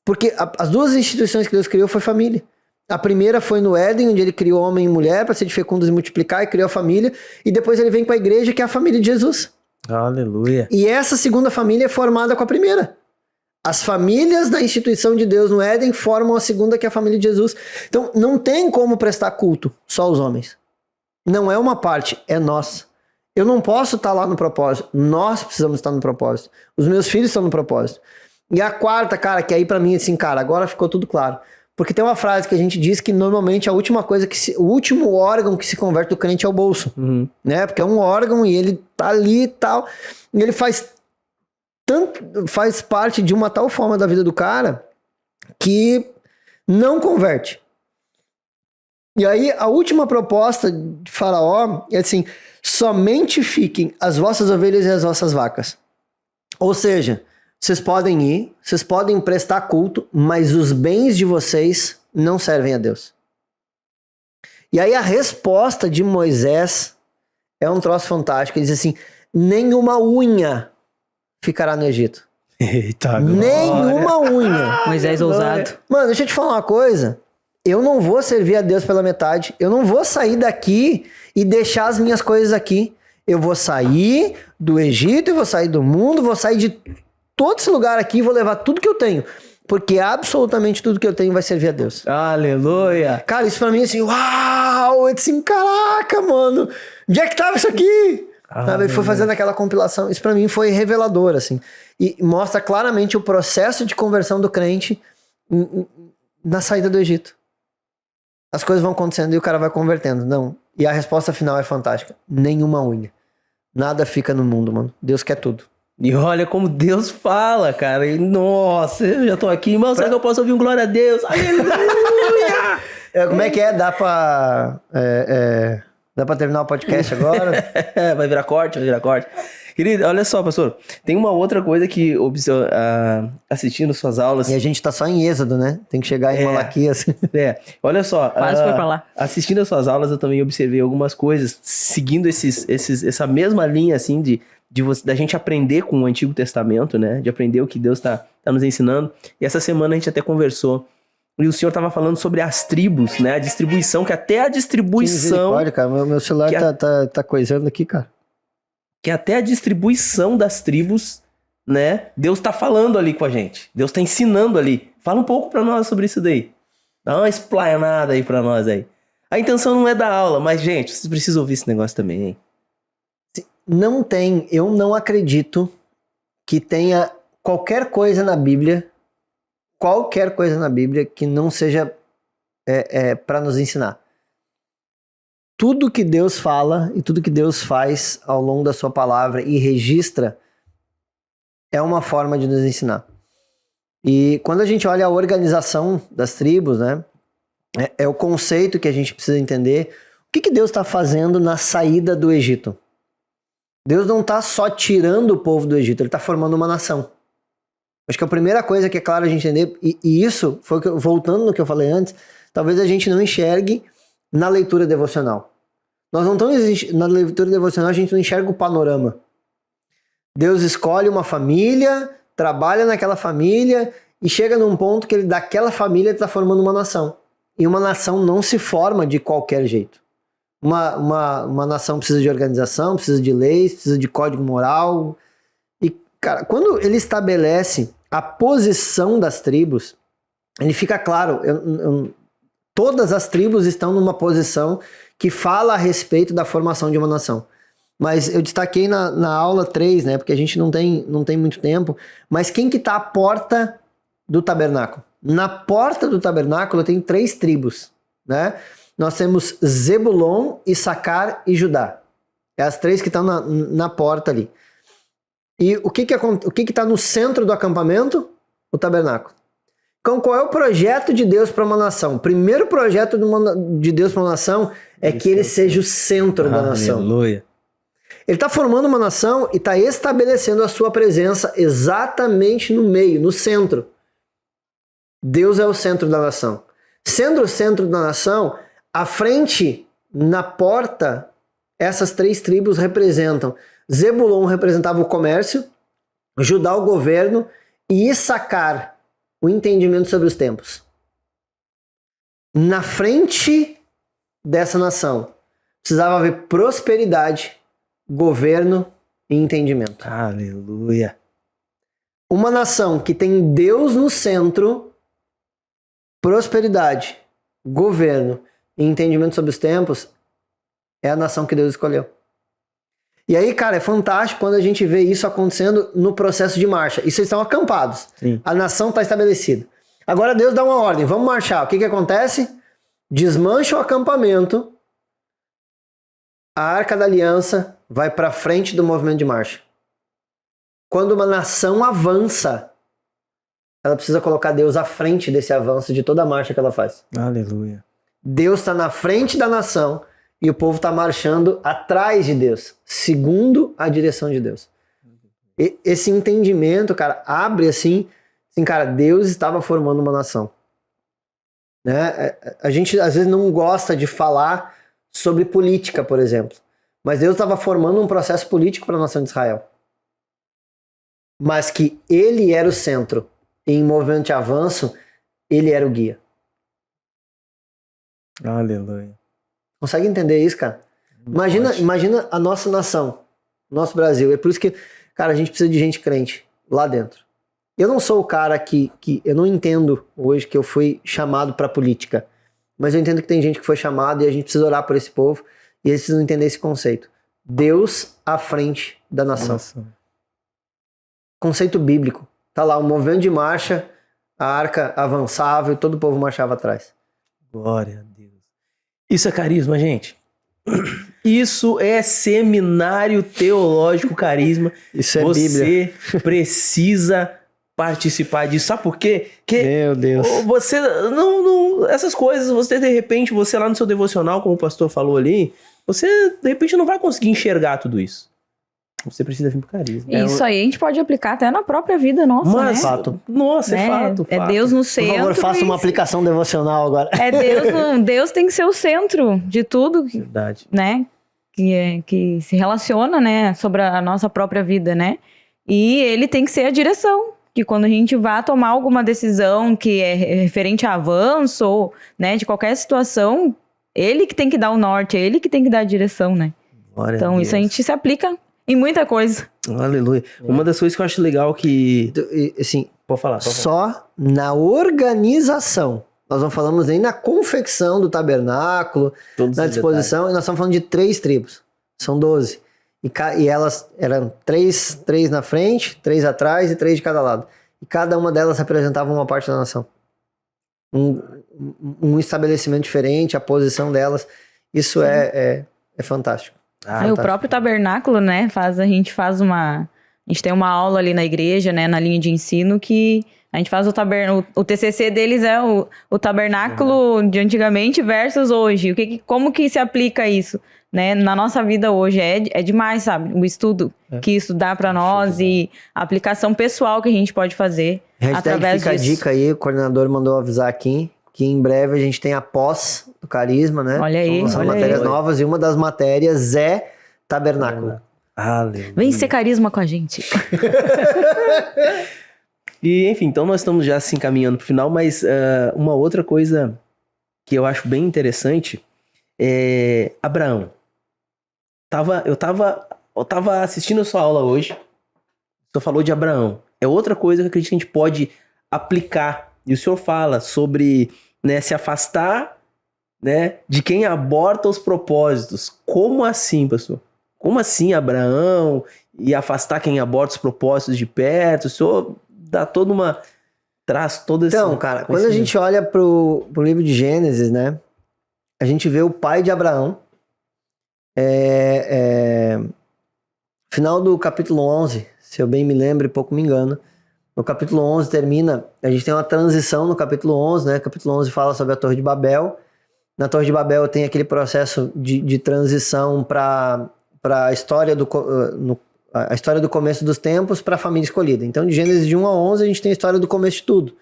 Porque as 2 instituições que Deus criou foi família. A primeira foi no Éden, onde ele criou homem e mulher para ser fecundos e multiplicar e criou a família. E depois ele vem com a igreja, que é a família de Jesus. Aleluia. E essa segunda família é formada com a primeira. As famílias da instituição de Deus no Éden formam a segunda, que é a família de Jesus. Então, não tem como prestar culto só os homens. Não é uma parte, é nós. Eu não posso estar lá no propósito. Nós precisamos estar no propósito. Os meus filhos estão no propósito. E a quarta, cara, que aí pra mim, assim, cara, agora ficou tudo claro. Porque tem uma frase que a gente diz que normalmente a última coisa o último órgão que se converte do crente é o bolso. Né? Porque é um órgão e ele tá ali e tal. E ele faz parte de uma tal forma da vida do cara que não converte. E aí a última proposta de Faraó é assim: somente fiquem as vossas ovelhas e as vossas vacas. Ou seja, vocês podem ir, vocês podem prestar culto, mas os bens de vocês não servem a Deus. E aí a resposta de Moisés é um troço fantástico. Ele diz assim: nenhuma unha ficará no Egito. Eita, nenhuma unha. Moisés ousado. Mano, deixa eu te falar uma coisa. Eu não vou servir a Deus pela metade. Eu não vou sair daqui e deixar as minhas coisas aqui. Eu vou sair do Egito, eu vou sair do mundo, vou sair de todo esse lugar aqui e vou levar tudo que eu tenho. Porque absolutamente tudo que eu tenho vai servir a Deus. Aleluia. Cara, isso pra mim é assim, uau! Eu disse assim, caraca, mano. Onde é que tava isso aqui? Sabe? Foi fazendo aquela compilação. Isso pra mim foi revelador, assim. E mostra claramente o processo de conversão do crente na saída do Egito. As coisas vão acontecendo e o cara vai convertendo. Não. E a resposta final é fantástica. Nenhuma unha. Nada fica no mundo, mano. Deus quer tudo. E olha como Deus fala, cara. E, nossa, eu já tô aqui. Irmão, será que eu posso ouvir um glória a Deus? Aleluia! Como é que é? Dá pra terminar o podcast agora? Vai virar corte, vai virar corte. Querido, olha só, pastor. Tem uma outra coisa que, assistindo suas aulas... E a gente tá só em Êxodo, né? Tem que chegar em Malaquias. Olha só. Quase foi pra lá. Assistindo as suas aulas, eu também observei algumas coisas, seguindo essa mesma linha, assim, da gente aprender com o Antigo Testamento, né? De aprender o que Deus tá nos ensinando. E essa semana a gente até conversou. E o senhor tava falando sobre as tribos, né? A distribuição, que até a distribuição... Olha, cara, meu celular tá coisando aqui, cara. Que até a distribuição das tribos, né? Deus tá falando ali com a gente. Deus tá ensinando ali. Fala um pouco pra nós sobre isso daí. Dá uma explanada aí pra nós aí. A intenção não é da aula, mas, gente, vocês precisam ouvir esse negócio também, hein? Eu não acredito que tenha qualquer coisa na Bíblia que não seja para nos ensinar. Tudo que Deus fala e tudo que Deus faz ao longo da sua palavra e registra é uma forma de nos ensinar. E quando a gente olha a organização das tribos, né, é o conceito que a gente precisa entender. O que Deus está fazendo na saída do Egito? Deus não está só tirando o povo do Egito, ele está formando uma nação. Acho que a primeira coisa que é claro a gente entender, e isso foi voltando no que eu falei antes, talvez a gente não enxergue na leitura devocional. Nós não estamos na leitura devocional, a gente não enxerga o panorama. Deus escolhe uma família, trabalha naquela família e chega num ponto que ele daquela família está formando uma nação. E uma nação não se forma de qualquer jeito. Uma nação precisa de organização, precisa de leis, precisa de código moral. E, cara, quando ele estabelece a posição das tribos, ele fica claro, todas as tribos estão numa posição que fala a respeito da formação de uma nação. Mas eu destaquei na aula 3, né, porque a gente não tem muito tempo, mas quem que está à porta do tabernáculo? Na porta do tabernáculo tem 3 tribos, né? Nós temos Zebulon, Issacar e Judá. É as 3 que estão na porta ali. E o que está no centro do acampamento? O tabernáculo. Então, qual é o projeto de Deus para uma nação? O primeiro projeto de Deus para uma nação é que ele seja o centro da nação. Aleluia. Ele está formando uma nação e está estabelecendo a sua presença exatamente no meio, no centro. Deus é o centro da nação. Sendo o centro da nação, à frente, na porta, essas 3 tribos representam. Zebulon representava o comércio, Judá o governo e Issacar o entendimento sobre os tempos. na frente dessa nação precisava haver prosperidade, governo e entendimento. Aleluia. Uma nação que tem Deus no centro, prosperidade, governo e entendimento sobre os tempos, é a nação que Deus escolheu. E aí, cara, é fantástico quando a gente vê isso acontecendo no processo de marcha. E vocês estão acampados. Sim. A nação está estabelecida. Agora Deus dá uma ordem, vamos marchar. O que acontece? Desmancha o acampamento, a Arca da Aliança vai para frente do movimento de marcha. Quando uma nação avança, ela precisa colocar Deus à frente desse avanço de toda a marcha que ela faz. Aleluia. Deus está na frente da nação e o povo está marchando atrás de Deus, segundo a direção de Deus. E esse entendimento, cara, abre assim, cara, Deus estava formando uma nação. Né? A gente às vezes não gosta de falar sobre política, por exemplo, mas Deus estava formando um processo político para a nação de Israel. Mas que ele era o centro e em movimento de avanço, ele era o guia. Aleluia. Consegue entender isso, cara? Imagina a nossa nação, nosso Brasil. É por isso que, cara, a gente precisa de gente crente lá dentro. Eu não sou o cara que eu não entendo hoje que eu fui chamado para política, mas eu entendo que tem gente que foi chamado e a gente precisa orar por esse povo e eles precisam entender esse conceito. Deus à frente da nação. Conceito bíblico. Tá lá, o movimento de marcha, a arca avançava e todo o povo marchava atrás. Glória a Deus. Isso é carisma, gente. Isso é seminário teológico carisma. Isso é Bíblia. Você precisa participar disso. Sabe por quê? Que meu Deus. Você não essas coisas, você de repente, você lá no seu devocional, como o pastor falou ali, você de repente não vai conseguir enxergar tudo isso. Você precisa vir pro carisma. Isso aí a gente pode aplicar até na própria vida nossa, mas, né? Fato. Nossa, é fato. É Deus no centro. Por favor, faça uma aplicação devocional agora. É Deus tem que ser o centro de tudo, Verdade. né? Que se relaciona, né? Sobre a nossa própria vida, né? E ele tem que ser a direção. Que quando a gente vai tomar alguma decisão que é referente a avanço ou, né, de qualquer situação, ele que tem que dar o norte, é ele que tem que dar a direção, né? Glória então a isso a gente se aplica em muita coisa. Aleluia. Uma das coisas que eu acho legal que... Assim, Pode falar. só na organização. Nós não falamos nem na confecção do tabernáculo, Todos na os disposição, e nós estamos falando de 3 tribos. São 12. E elas eram 3 na frente, 3 atrás e 3 de cada lado. E cada uma delas representava uma parte da nação. Um estabelecimento diferente, a posição delas. Isso é fantástico. O próprio tabernáculo, né? A gente tem uma aula ali na igreja, né? Na linha de ensino que a gente faz o TCC deles é o tabernáculo de antigamente versus hoje. Como que se aplica isso, né? Na nossa vida hoje é demais, sabe? O estudo que isso dá para nós e a aplicação pessoal que a gente pode fazer através fica disso. A dica aí, o coordenador mandou avisar aqui que em breve a gente tem a pós do carisma, né? Olha aí, São olha matérias aí. novas e uma das matérias é tabernáculo. Aleluia. Vem ser carisma com a gente. E, enfim, então nós estamos já se encaminhando pro final, mas uma outra coisa que eu acho bem interessante é Abraão. Eu tava assistindo a sua aula hoje, o senhor falou de Abraão. É outra coisa que eu acredito que a gente pode aplicar. E o senhor fala sobre, né, se afastar, né, de quem aborta os propósitos. Como assim, pastor? Como assim Abraão e afastar quem aborta os propósitos de perto? O senhor dá traz todo esse... Então, cara, quando a gente olha pro livro de Gênesis, né, a gente vê o pai de Abraão. Final do capítulo 11, se eu bem me lembro e pouco me engano, no capítulo 11 termina, a gente tem uma transição no capítulo 11, né? Capítulo 11 fala sobre a Torre de Babel. Na Torre de Babel tem aquele processo de transição para a história do começo dos tempos para a família escolhida. Então, de Gênesis de 1 a 11, a gente tem a história do começo de tudo.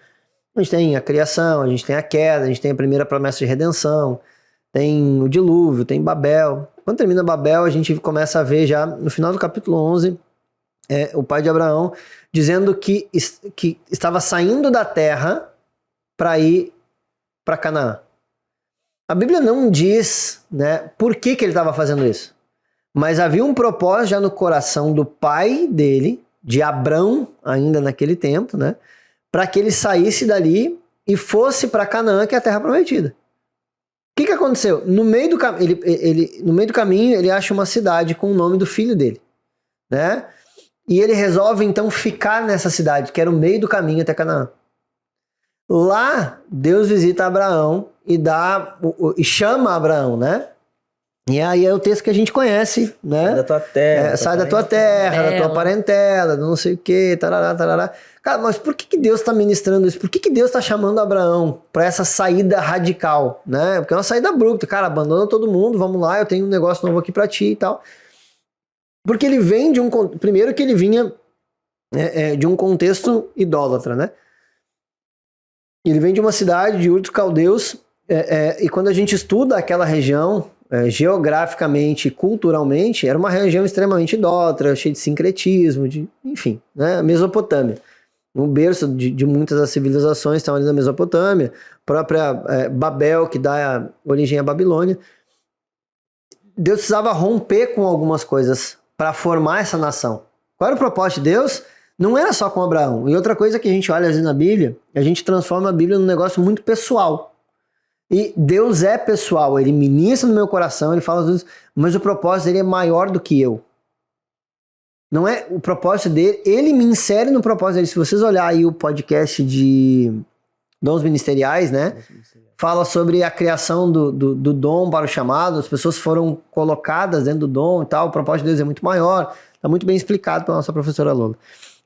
A gente tem a criação, a gente tem a queda, a gente tem a primeira promessa de redenção, tem o dilúvio, tem Babel. Quando termina Babel, a gente começa a ver já, no final do capítulo 11, o pai de Abraão dizendo que estava saindo da terra para ir para Canaã. A Bíblia não diz, né, por que ele estava fazendo isso. Mas havia um propósito já no coração do pai dele, de Abrão, ainda naquele tempo, né, para que ele saísse dali e fosse para Canaã, que é a terra prometida. O que aconteceu? No meio do caminho, ele acha uma cidade com o nome do filho dele, né? E ele resolve, então, ficar nessa cidade, que era o meio do caminho até Canaã. Lá, Deus visita Abraão e chama Abraão, né? E aí é o texto que a gente conhece, né? Sai da tua terra. Sai da tua terra, da tua parentela, não sei o quê, tarará, tarará. Cara, mas por que Deus está ministrando isso? Por que Deus está chamando Abraão para essa saída radical, né? Porque é uma saída abrupta. Cara, abandona todo mundo, vamos lá, eu tenho um negócio novo aqui para ti e tal. Porque ele vem de primeiro que ele vinha de um contexto idólatra, né? Ele vem de uma cidade de Ur dos Caldeus, e quando a gente estuda aquela região, geograficamente e culturalmente, era uma região extremamente idólatra, cheia de sincretismo, enfim, né? Mesopotâmia. Um berço de muitas das civilizações estão ali na Mesopotâmia, própria Babel, que dá origem à Babilônia. Deus precisava romper com algumas coisas para formar essa nação. Qual era o propósito de Deus? Não era só com Abraão. E outra coisa que a gente olha às vezes na Bíblia, a gente transforma a Bíblia num negócio muito pessoal. E Deus é pessoal, ele ministra no meu coração, ele fala às vezes, mas o propósito dele é maior do que eu. Não é o propósito dele, ele me insere no propósito dele. Se vocês olharem aí o podcast de dons ministeriais, né? Fala sobre a criação do dom para o chamado, as pessoas foram colocadas dentro do dom e tal, o propósito de Deus é muito maior, está muito bem explicado pela nossa professora Lola.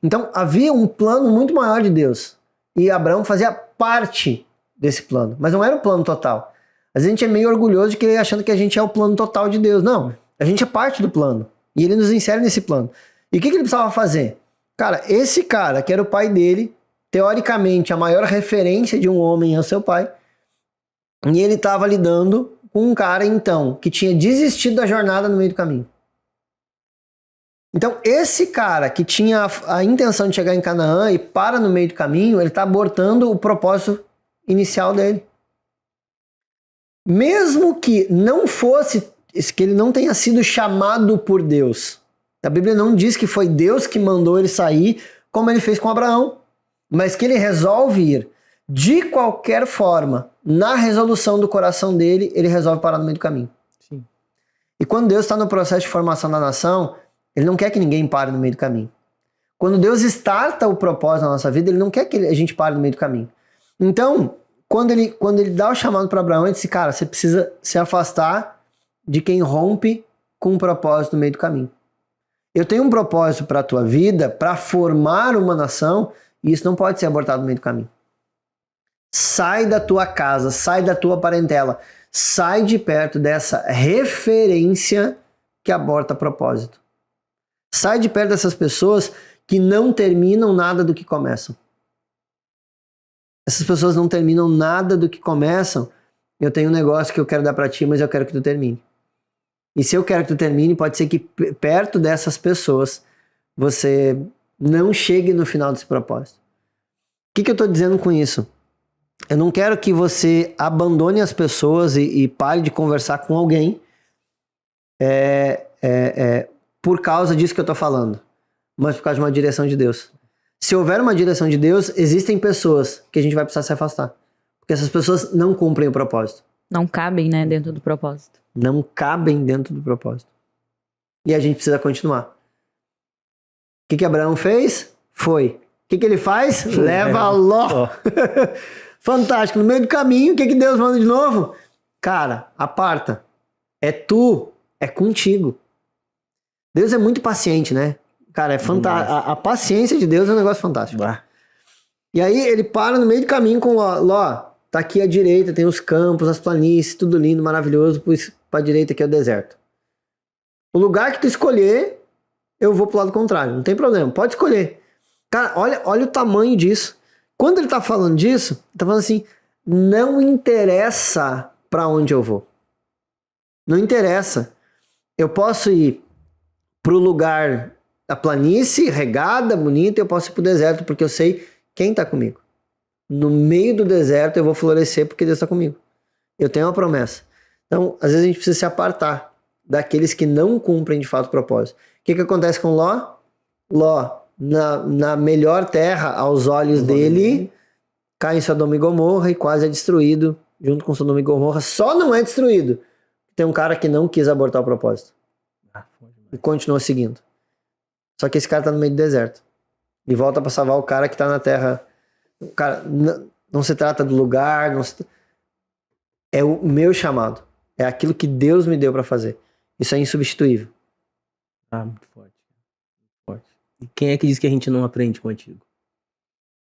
Então, havia um plano muito maior de Deus, e Abraão fazia parte desse plano, mas não era o plano total. Às vezes a gente é meio orgulhoso de querer achando que a gente é o plano total de Deus. Não, a gente é parte do plano, e ele nos insere nesse plano. E o que ele precisava fazer? Cara, esse cara, que era o pai dele, teoricamente a maior referência de um homem é o seu pai, e ele estava lidando com um cara, então, que tinha desistido da jornada no meio do caminho. Então, esse cara que tinha a intenção de chegar em Canaã e para no meio do caminho, ele está abortando o propósito inicial dele. Mesmo que não fosse, que ele não tenha sido chamado por Deus. A Bíblia não diz que foi Deus que mandou ele sair, como ele fez com Abraão. Mas que ele resolve ir. De qualquer forma, na resolução do coração dele, ele resolve parar no meio do caminho. Sim. E quando Deus está no processo de formação da nação, ele não quer que ninguém pare no meio do caminho. Quando Deus starta o propósito na nossa vida, ele não quer que a gente pare no meio do caminho. Então, quando ele dá o chamado para Abraão, ele disse, cara, você precisa se afastar de quem rompe com um propósito no meio do caminho. Eu tenho um propósito para a tua vida, para formar uma nação, e isso não pode ser abortado no meio do caminho. Sai da tua casa, sai da tua parentela, sai de perto dessa referência que aborta propósito. Sai de perto dessas pessoas que não terminam nada do que começam. Essas pessoas não terminam nada do que começam. Eu tenho um negócio que eu quero dar para ti, mas eu quero que tu termine. E se eu quero que tu termine, pode ser que perto dessas pessoas você não chegue no final desse propósito. O que eu estou dizendo com isso? Eu não quero que você abandone as pessoas e pare de conversar com alguém por causa disso que eu estou falando, mas por causa de uma direção de Deus. Se houver uma direção de Deus, existem pessoas que a gente vai precisar se afastar, porque essas pessoas não cumprem o propósito. Não cabem, né, dentro do propósito. Não cabem dentro do propósito. E a gente precisa continuar. O que Abraão fez? Foi. O que ele faz? Leva Ló. Fantástico. No meio do caminho, o que Deus manda de novo? Cara, aparta. É tu, é contigo. Deus é muito paciente, né? Cara, é fantástico. A paciência de Deus é um negócio fantástico. E aí ele para no meio do caminho com Ló. Tá aqui à direita, tem os campos, as planícies, tudo lindo, maravilhoso. Pra direita aqui é o deserto. O lugar que tu escolher, eu vou pro lado contrário. Não tem problema, pode escolher. Cara, olha o tamanho disso. Quando ele tá falando disso, ele tá falando assim, não interessa pra onde eu vou. Não interessa. Eu posso ir pro lugar da planície, regada, bonita, eu posso ir pro deserto, porque eu sei quem tá comigo. No meio do deserto eu vou florescer porque Deus tá comigo. Eu tenho uma promessa. Então, às vezes a gente precisa se apartar daqueles que não cumprem de fato o propósito. O que acontece com Ló? Ló, na melhor terra aos olhos dele, cai em Sodoma e Gomorra e quase é destruído junto com Sodoma e Gomorra. Só não é destruído. Tem um cara que não quis abortar o propósito. E continuou seguindo. Só que esse cara tá no meio do deserto. E volta pra salvar o cara que tá na terra. Cara, não se trata do lugar. É o meu chamado. É aquilo que Deus me deu pra fazer. Isso é insubstituível. Muito forte. E quem é que diz que a gente não aprende com o antigo?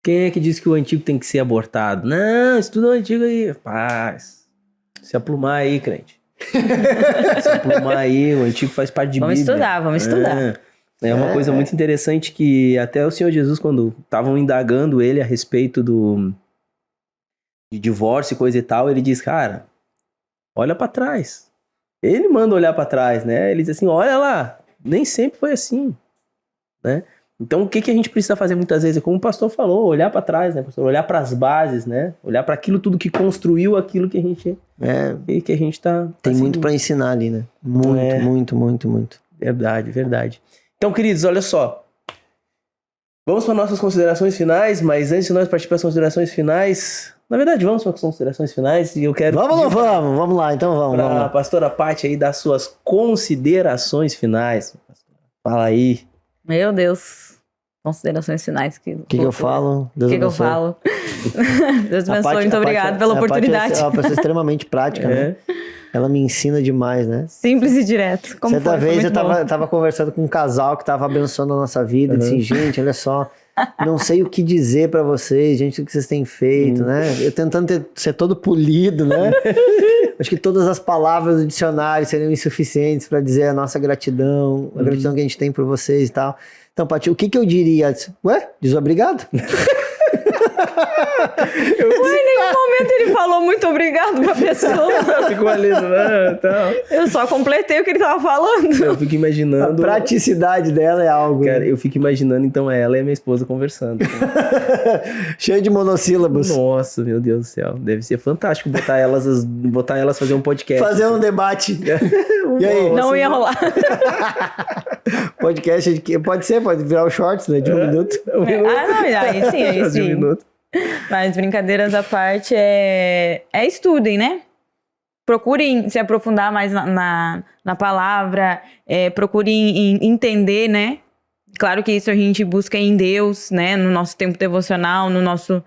Quem é que diz que o antigo tem que ser abortado? Não, estuda o antigo aí. Paz. Se aplumar aí, crente. Se aplumar aí, o antigo faz parte de Vamos Bíblia. vamos estudar. É uma coisa muito interessante que até o Senhor Jesus, quando estavam indagando ele a respeito de divórcio e coisa e tal, ele diz, cara, olha pra trás. Ele manda olhar pra trás, né? Ele diz assim, olha lá, nem sempre foi assim, né? Então o que a gente precisa fazer muitas vezes, como o pastor falou, olhar pra trás, né, pastor? Olhar pras bases, né? Olhar pra aquilo tudo que construiu aquilo que a gente que a gente tá tem muito pra ensinar ali, né? Muito. Verdade. Então, queridos, olha só. Vamos para nossas considerações finais, mas antes de nós partir para as considerações finais, na verdade, vamos para as considerações finais e eu quero... Vamos lá, então vamos para a pastora Paty aí dar suas considerações finais. Fala aí. Meu Deus. Considerações finais. O que eu falo? O que eu falo? Deus abençoe, muito obrigado pela oportunidade. É uma pessoa extremamente prática, né? Ela me ensina demais, né? Simples e direto. Como certa vez eu tava conversando com um casal que tava abençoando a nossa vida. E disse, gente, olha só, não sei o que dizer pra vocês, gente, o que vocês têm feito, né? Eu tentando ser todo polido, né? Acho que todas as palavras do dicionário seriam insuficientes pra dizer a nossa gratidão, a gratidão que a gente tem por vocês e tal. Então, Paty, o que eu diria? Ué, diz obrigado? Em nenhum momento ele falou muito obrigado pra pessoa. Ficou ali, né? Então. Eu só completei o que ele tava falando. Eu fico imaginando... A praticidade dela é algo... Cara, eu fico imaginando, então, ela e minha esposa conversando. Cheio de monossílabos. Nossa, meu Deus do céu. Deve ser fantástico botar elas fazer um podcast. Fazer um debate. E aí? Não ia rolar. Podcast pode virar o shorts, né? De um minuto. Aí sim. De um minuto. Mas brincadeiras à parte, estudem, né? Procurem se aprofundar mais na palavra, procurem entender, né? Claro que isso a gente busca em Deus, né? No nosso tempo devocional, no nosso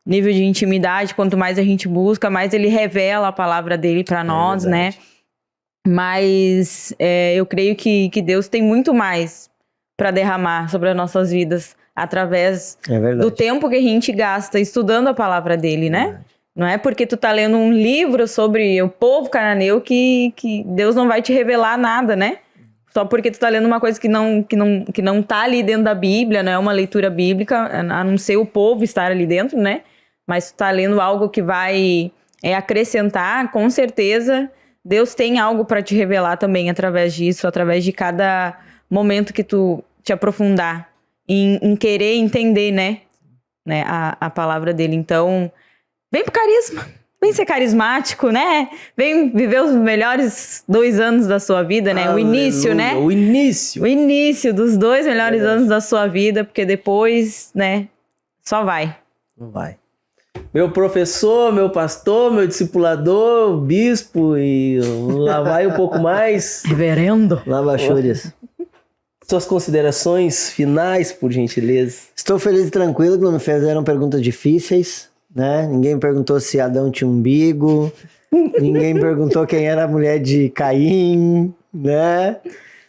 nível de intimidade. Quanto mais a gente busca, mais ele revela a palavra dele para nós, né? Mas eu creio que Deus tem muito mais para derramar sobre as nossas vidas através do tempo que a gente gasta estudando a palavra dele, né? Não é porque tu tá lendo um livro sobre o povo cananeu que Deus não vai te revelar nada, né? Só porque tu tá lendo uma coisa que não tá ali dentro da Bíblia, não é uma leitura bíblica, a não ser o povo estar ali dentro, né? Mas tu tá lendo algo que vai acrescentar, com certeza Deus tem algo para te revelar também através disso, através de cada momento que tu te aprofundar em querer entender, né, a palavra dele. Então, vem pro carisma, vem ser carismático, né? Vem viver os melhores 2 anos da sua vida, né? Aleluia. O início, né? O início dos 2 melhores anos da sua vida, porque depois, né, só vai. Não vai. Meu professor, meu pastor, meu discipulador, bispo e lá vai um pouco mais. Reverendo. Lava-chúrias. Suas considerações finais, por gentileza. Estou feliz e tranquilo que não me fizeram perguntas difíceis, né? Ninguém perguntou se Adão tinha umbigo, ninguém perguntou quem era a mulher de Caim, né?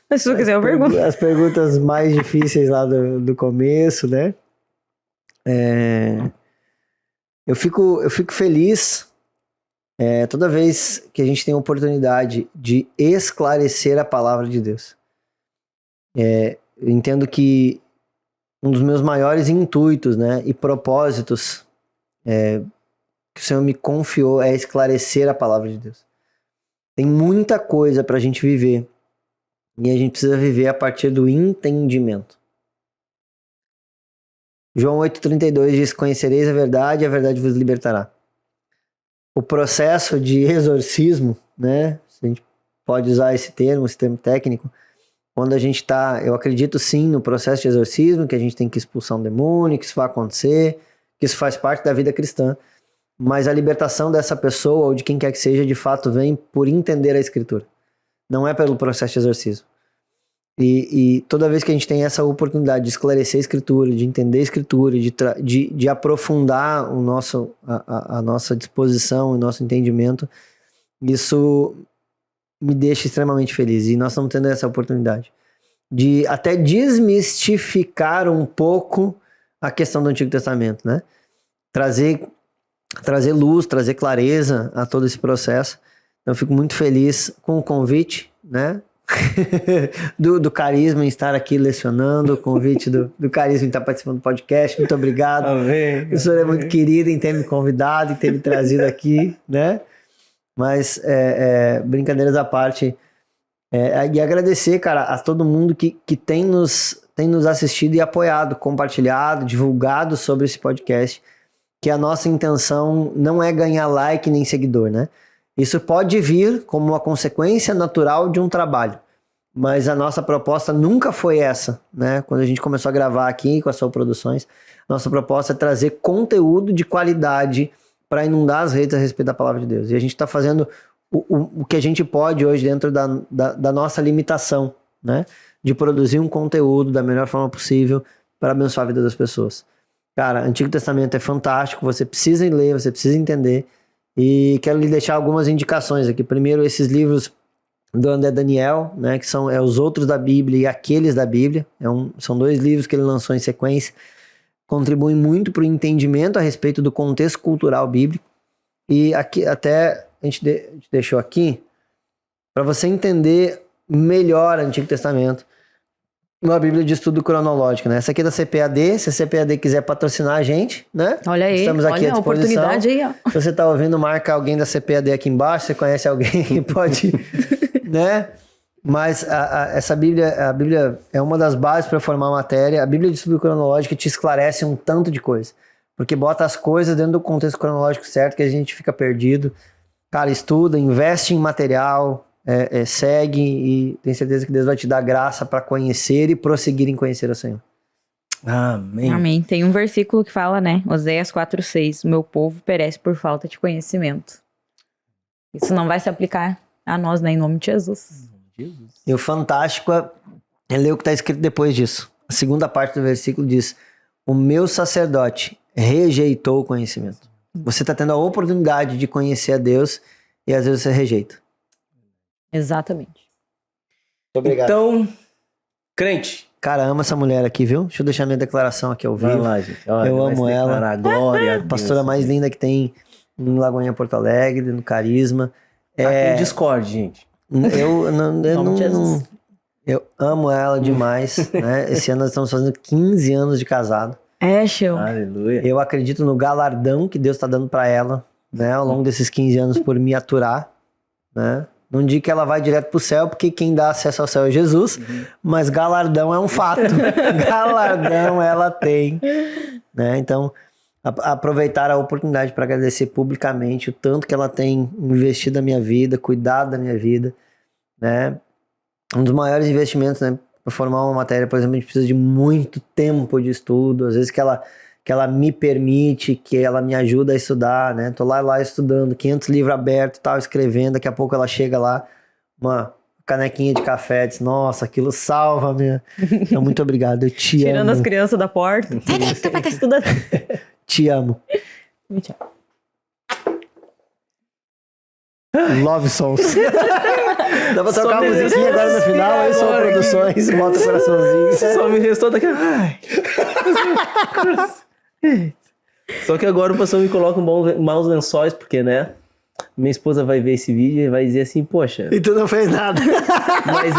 Mas se tu quiser eu pergunto. As perguntas mais difíceis lá do começo, né? Eu fico feliz toda vez que a gente tem a oportunidade de esclarecer a palavra de Deus. Eu entendo que um dos meus maiores intuitos, né, e propósitos que o Senhor me confiou é esclarecer a palavra de Deus. Tem muita coisa para a gente viver e a gente precisa viver a partir do entendimento. João 8,32 diz: conhecereis a verdade vos libertará. o processo de exorcismo, né? Se a gente pode usar esse termo técnico, quando a gente está, eu acredito sim no processo de exorcismo, que a gente tem que expulsar um demônio, que isso vai acontecer, que isso faz parte da vida cristã, mas a libertação dessa pessoa ou de quem quer que seja, de fato, vem por entender a Escritura, não é pelo processo de exorcismo. E toda vez que a gente tem essa oportunidade de esclarecer a Escritura, de entender a Escritura, de aprofundar a nossa disposição, o nosso entendimento, isso me deixa extremamente feliz. E nós estamos tendo essa oportunidade de até desmistificar um pouco a questão do Antigo Testamento, né? Trazer luz, trazer clareza a todo esse processo. Então, eu fico muito feliz com o convite, né? do Carisma em estar aqui lecionando, o convite do Carisma em estar participando do podcast. Muito obrigado. Amém. O senhor é muito querido em ter me convidado e ter me trazido aqui, né? Mas, brincadeiras à parte, e agradecer, cara, a todo mundo que tem nos assistido e apoiado, compartilhado, divulgado sobre esse podcast, que a nossa intenção não é ganhar like nem seguidor, né? Isso pode vir como uma consequência natural de um trabalho, mas a nossa proposta nunca foi essa, né? Quando a gente começou a gravar aqui com a Soul Produções, nossa proposta é trazer conteúdo de qualidade para inundar as redes a respeito da palavra de Deus. E a gente está fazendo o que a gente pode hoje dentro da nossa limitação, né? De produzir um conteúdo da melhor forma possível para abençoar a vida das pessoas. Cara, Antigo Testamento é fantástico, você precisa ler, você precisa entender. E quero lhe deixar algumas indicações aqui. Primeiro, esses livros do André Daniel, né? Que são os outros da Bíblia e aqueles da Bíblia. São 2 livros que ele lançou em sequência. Contribuem muito para o entendimento a respeito do contexto cultural bíblico. E aqui até a gente deixou aqui para você entender melhor o Antigo Testamento, uma Bíblia de estudo cronológico, né? Essa aqui é da CPAD, se a CPAD quiser patrocinar a gente, né? Olha aí, estamos aqui olha a oportunidade aí, ó. Se você está ouvindo, marca alguém da CPAD aqui embaixo, você conhece alguém que pode, né? Mas essa Bíblia, a Bíblia é uma das bases para formar a matéria. A Bíblia de estudo cronológico te esclarece um tanto de coisa, porque bota as coisas dentro do contexto cronológico certo, que a gente fica perdido. Cara, estuda, investe em material, segue e tem certeza que Deus vai te dar graça para conhecer e prosseguir em conhecer o Senhor. Amém. Amém. Tem um versículo que fala, né? Oséias 4:6. O meu povo perece por falta de conhecimento. Isso não vai se aplicar a nós, né? Em nome de Jesus. E o fantástico é ler o que está escrito depois disso. A segunda parte do versículo diz: o meu sacerdote rejeitou o conhecimento. Você está tendo a oportunidade de conhecer a Deus e às vezes você rejeita. Exatamente. Muito obrigado. Então, crente. Cara, amo essa mulher aqui, viu? Deixa eu deixar minha declaração aqui ao vivo. Vai lá, gente. Olha, eu vai amo se ela. declarar glória a A Deus. pastora mais linda que tem em Lagoinha, Porto Alegre, no Carisma. Aqui no Discord, gente. Eu amo ela demais, né? Esse ano nós estamos fazendo 15 anos de casado. Show. Aleluia. Eu acredito no galardão que Deus está dando para ela, né? Ao longo desses 15 anos por me aturar, né? Não digo que ela vai direto pro céu, porque quem dá acesso ao céu é Jesus, mas galardão é um fato. Galardão ela tem, né? Então, aproveitar a oportunidade para agradecer publicamente o tanto que ela tem investido na minha vida, cuidado da minha vida, né? Um dos maiores investimentos, né? Para formar uma matéria, por exemplo, a gente precisa de muito tempo de estudo, às vezes que ela me permite, que ela me ajuda a estudar, né? Tô lá estudando, 500 livros abertos, tal, escrevendo, daqui a pouco ela chega lá, uma canequinha de café, diz, nossa, aquilo salva minha... Então, muito obrigado, eu te amo. Tirando as crianças da porta. Sai daí, tu vai estar estudando. Te amo. Tchau. Love Songs. Dá pra tocar uma musiquinha agora no final, aí só produções, bota o coraçãozinho. Só me restou daqui. Ai. Só que agora o pastor me coloca maus lençóis, porque, né? Minha esposa vai ver esse vídeo e vai dizer assim, poxa... E tu não fez nada. Mas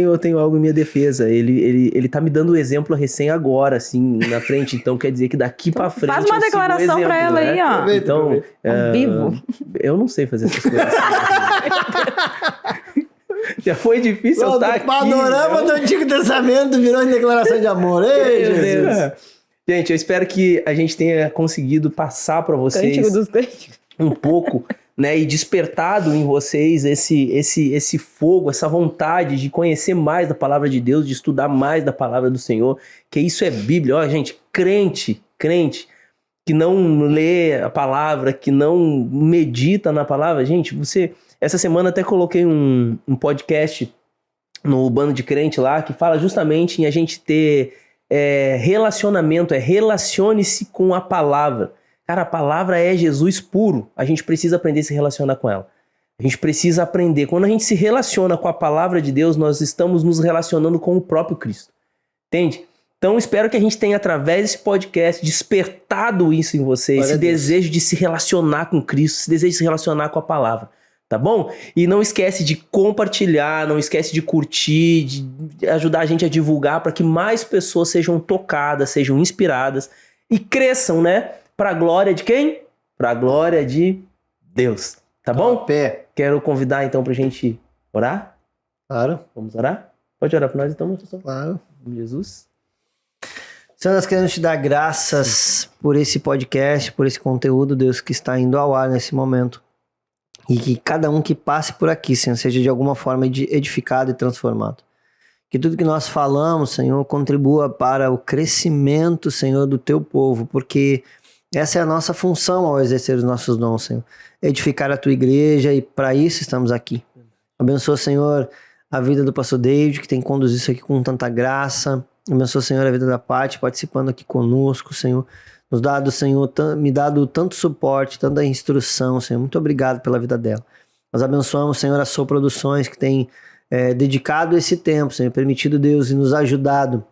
eu tenho algo em minha defesa. Ele tá me dando o exemplo recém agora, assim, na frente. Então quer dizer que daqui pra frente... Faz uma declaração exemplo, pra ela, né? aí, ó. Então, Ao vivo. Eu não sei fazer essas coisas. Já foi difícil eu estar aqui. O panorama do Antigo Testamento virou em declaração de amor. Ei, Meu Jesus. Deus. Gente, eu espero que a gente tenha conseguido passar pra vocês... Cântico dos cânticos. um pouco, né, e despertado em vocês esse fogo, essa vontade de conhecer mais da palavra de Deus, de estudar mais da palavra do Senhor, que isso é Bíblia. Ó, gente, crente que não lê a palavra, que não medita na palavra, gente, essa semana até coloquei um podcast no Bando de Crente lá, que fala justamente em a gente ter relacionamento, relacione-se com a palavra. Cara, a palavra é Jesus puro. A gente precisa aprender a se relacionar com ela. A gente precisa aprender. Quando a gente se relaciona com a palavra de Deus, nós estamos nos relacionando com o próprio Cristo. Entende? Então, espero que a gente tenha, através desse podcast, despertado isso em você. Esse desejo de se relacionar com Cristo, esse desejo de se relacionar com a palavra. Tá bom? E não esquece de compartilhar, não esquece de curtir, de ajudar a gente a divulgar para que mais pessoas sejam tocadas, sejam inspiradas e cresçam, né? Para a glória de quem? Para a glória de Deus. Tá bom? Quero convidar então pra gente orar. Claro. Vamos orar? Pode orar para nós então, pastor? Claro. Jesus. Senhor, nós queremos te dar graças por esse podcast, por esse conteúdo, Deus, que está indo ao ar nesse momento. E que cada um que passe por aqui, Senhor, seja de alguma forma edificado e transformado. Que tudo que nós falamos, Senhor, contribua para o crescimento, Senhor, do teu povo, porque essa é a nossa função ao exercer os nossos dons, Senhor. Edificar a tua igreja, e para isso estamos aqui. Abençoa, Senhor, a vida do pastor David, que tem conduzido isso aqui com tanta graça. Abençoa, Senhor, a vida da Paty, participando aqui conosco, Senhor. Nos dado, Senhor, me dado tanto suporte, tanta instrução, Senhor. Muito obrigado pela vida dela. Nós abençoamos, Senhor, a Soul Produções, que tem dedicado esse tempo, Senhor, permitido, Deus, e nos ajudado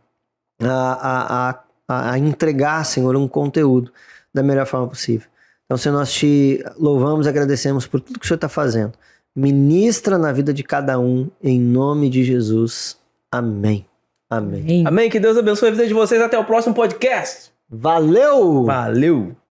a entregar, Senhor, um conteúdo da melhor forma possível. Então, Senhor, nós te louvamos e agradecemos por tudo que o Senhor está fazendo. Ministra na vida de cada um, em nome de Jesus. Amém. Amém. Amém. Que Deus abençoe a vida de vocês. Até o próximo podcast. Valeu! Valeu!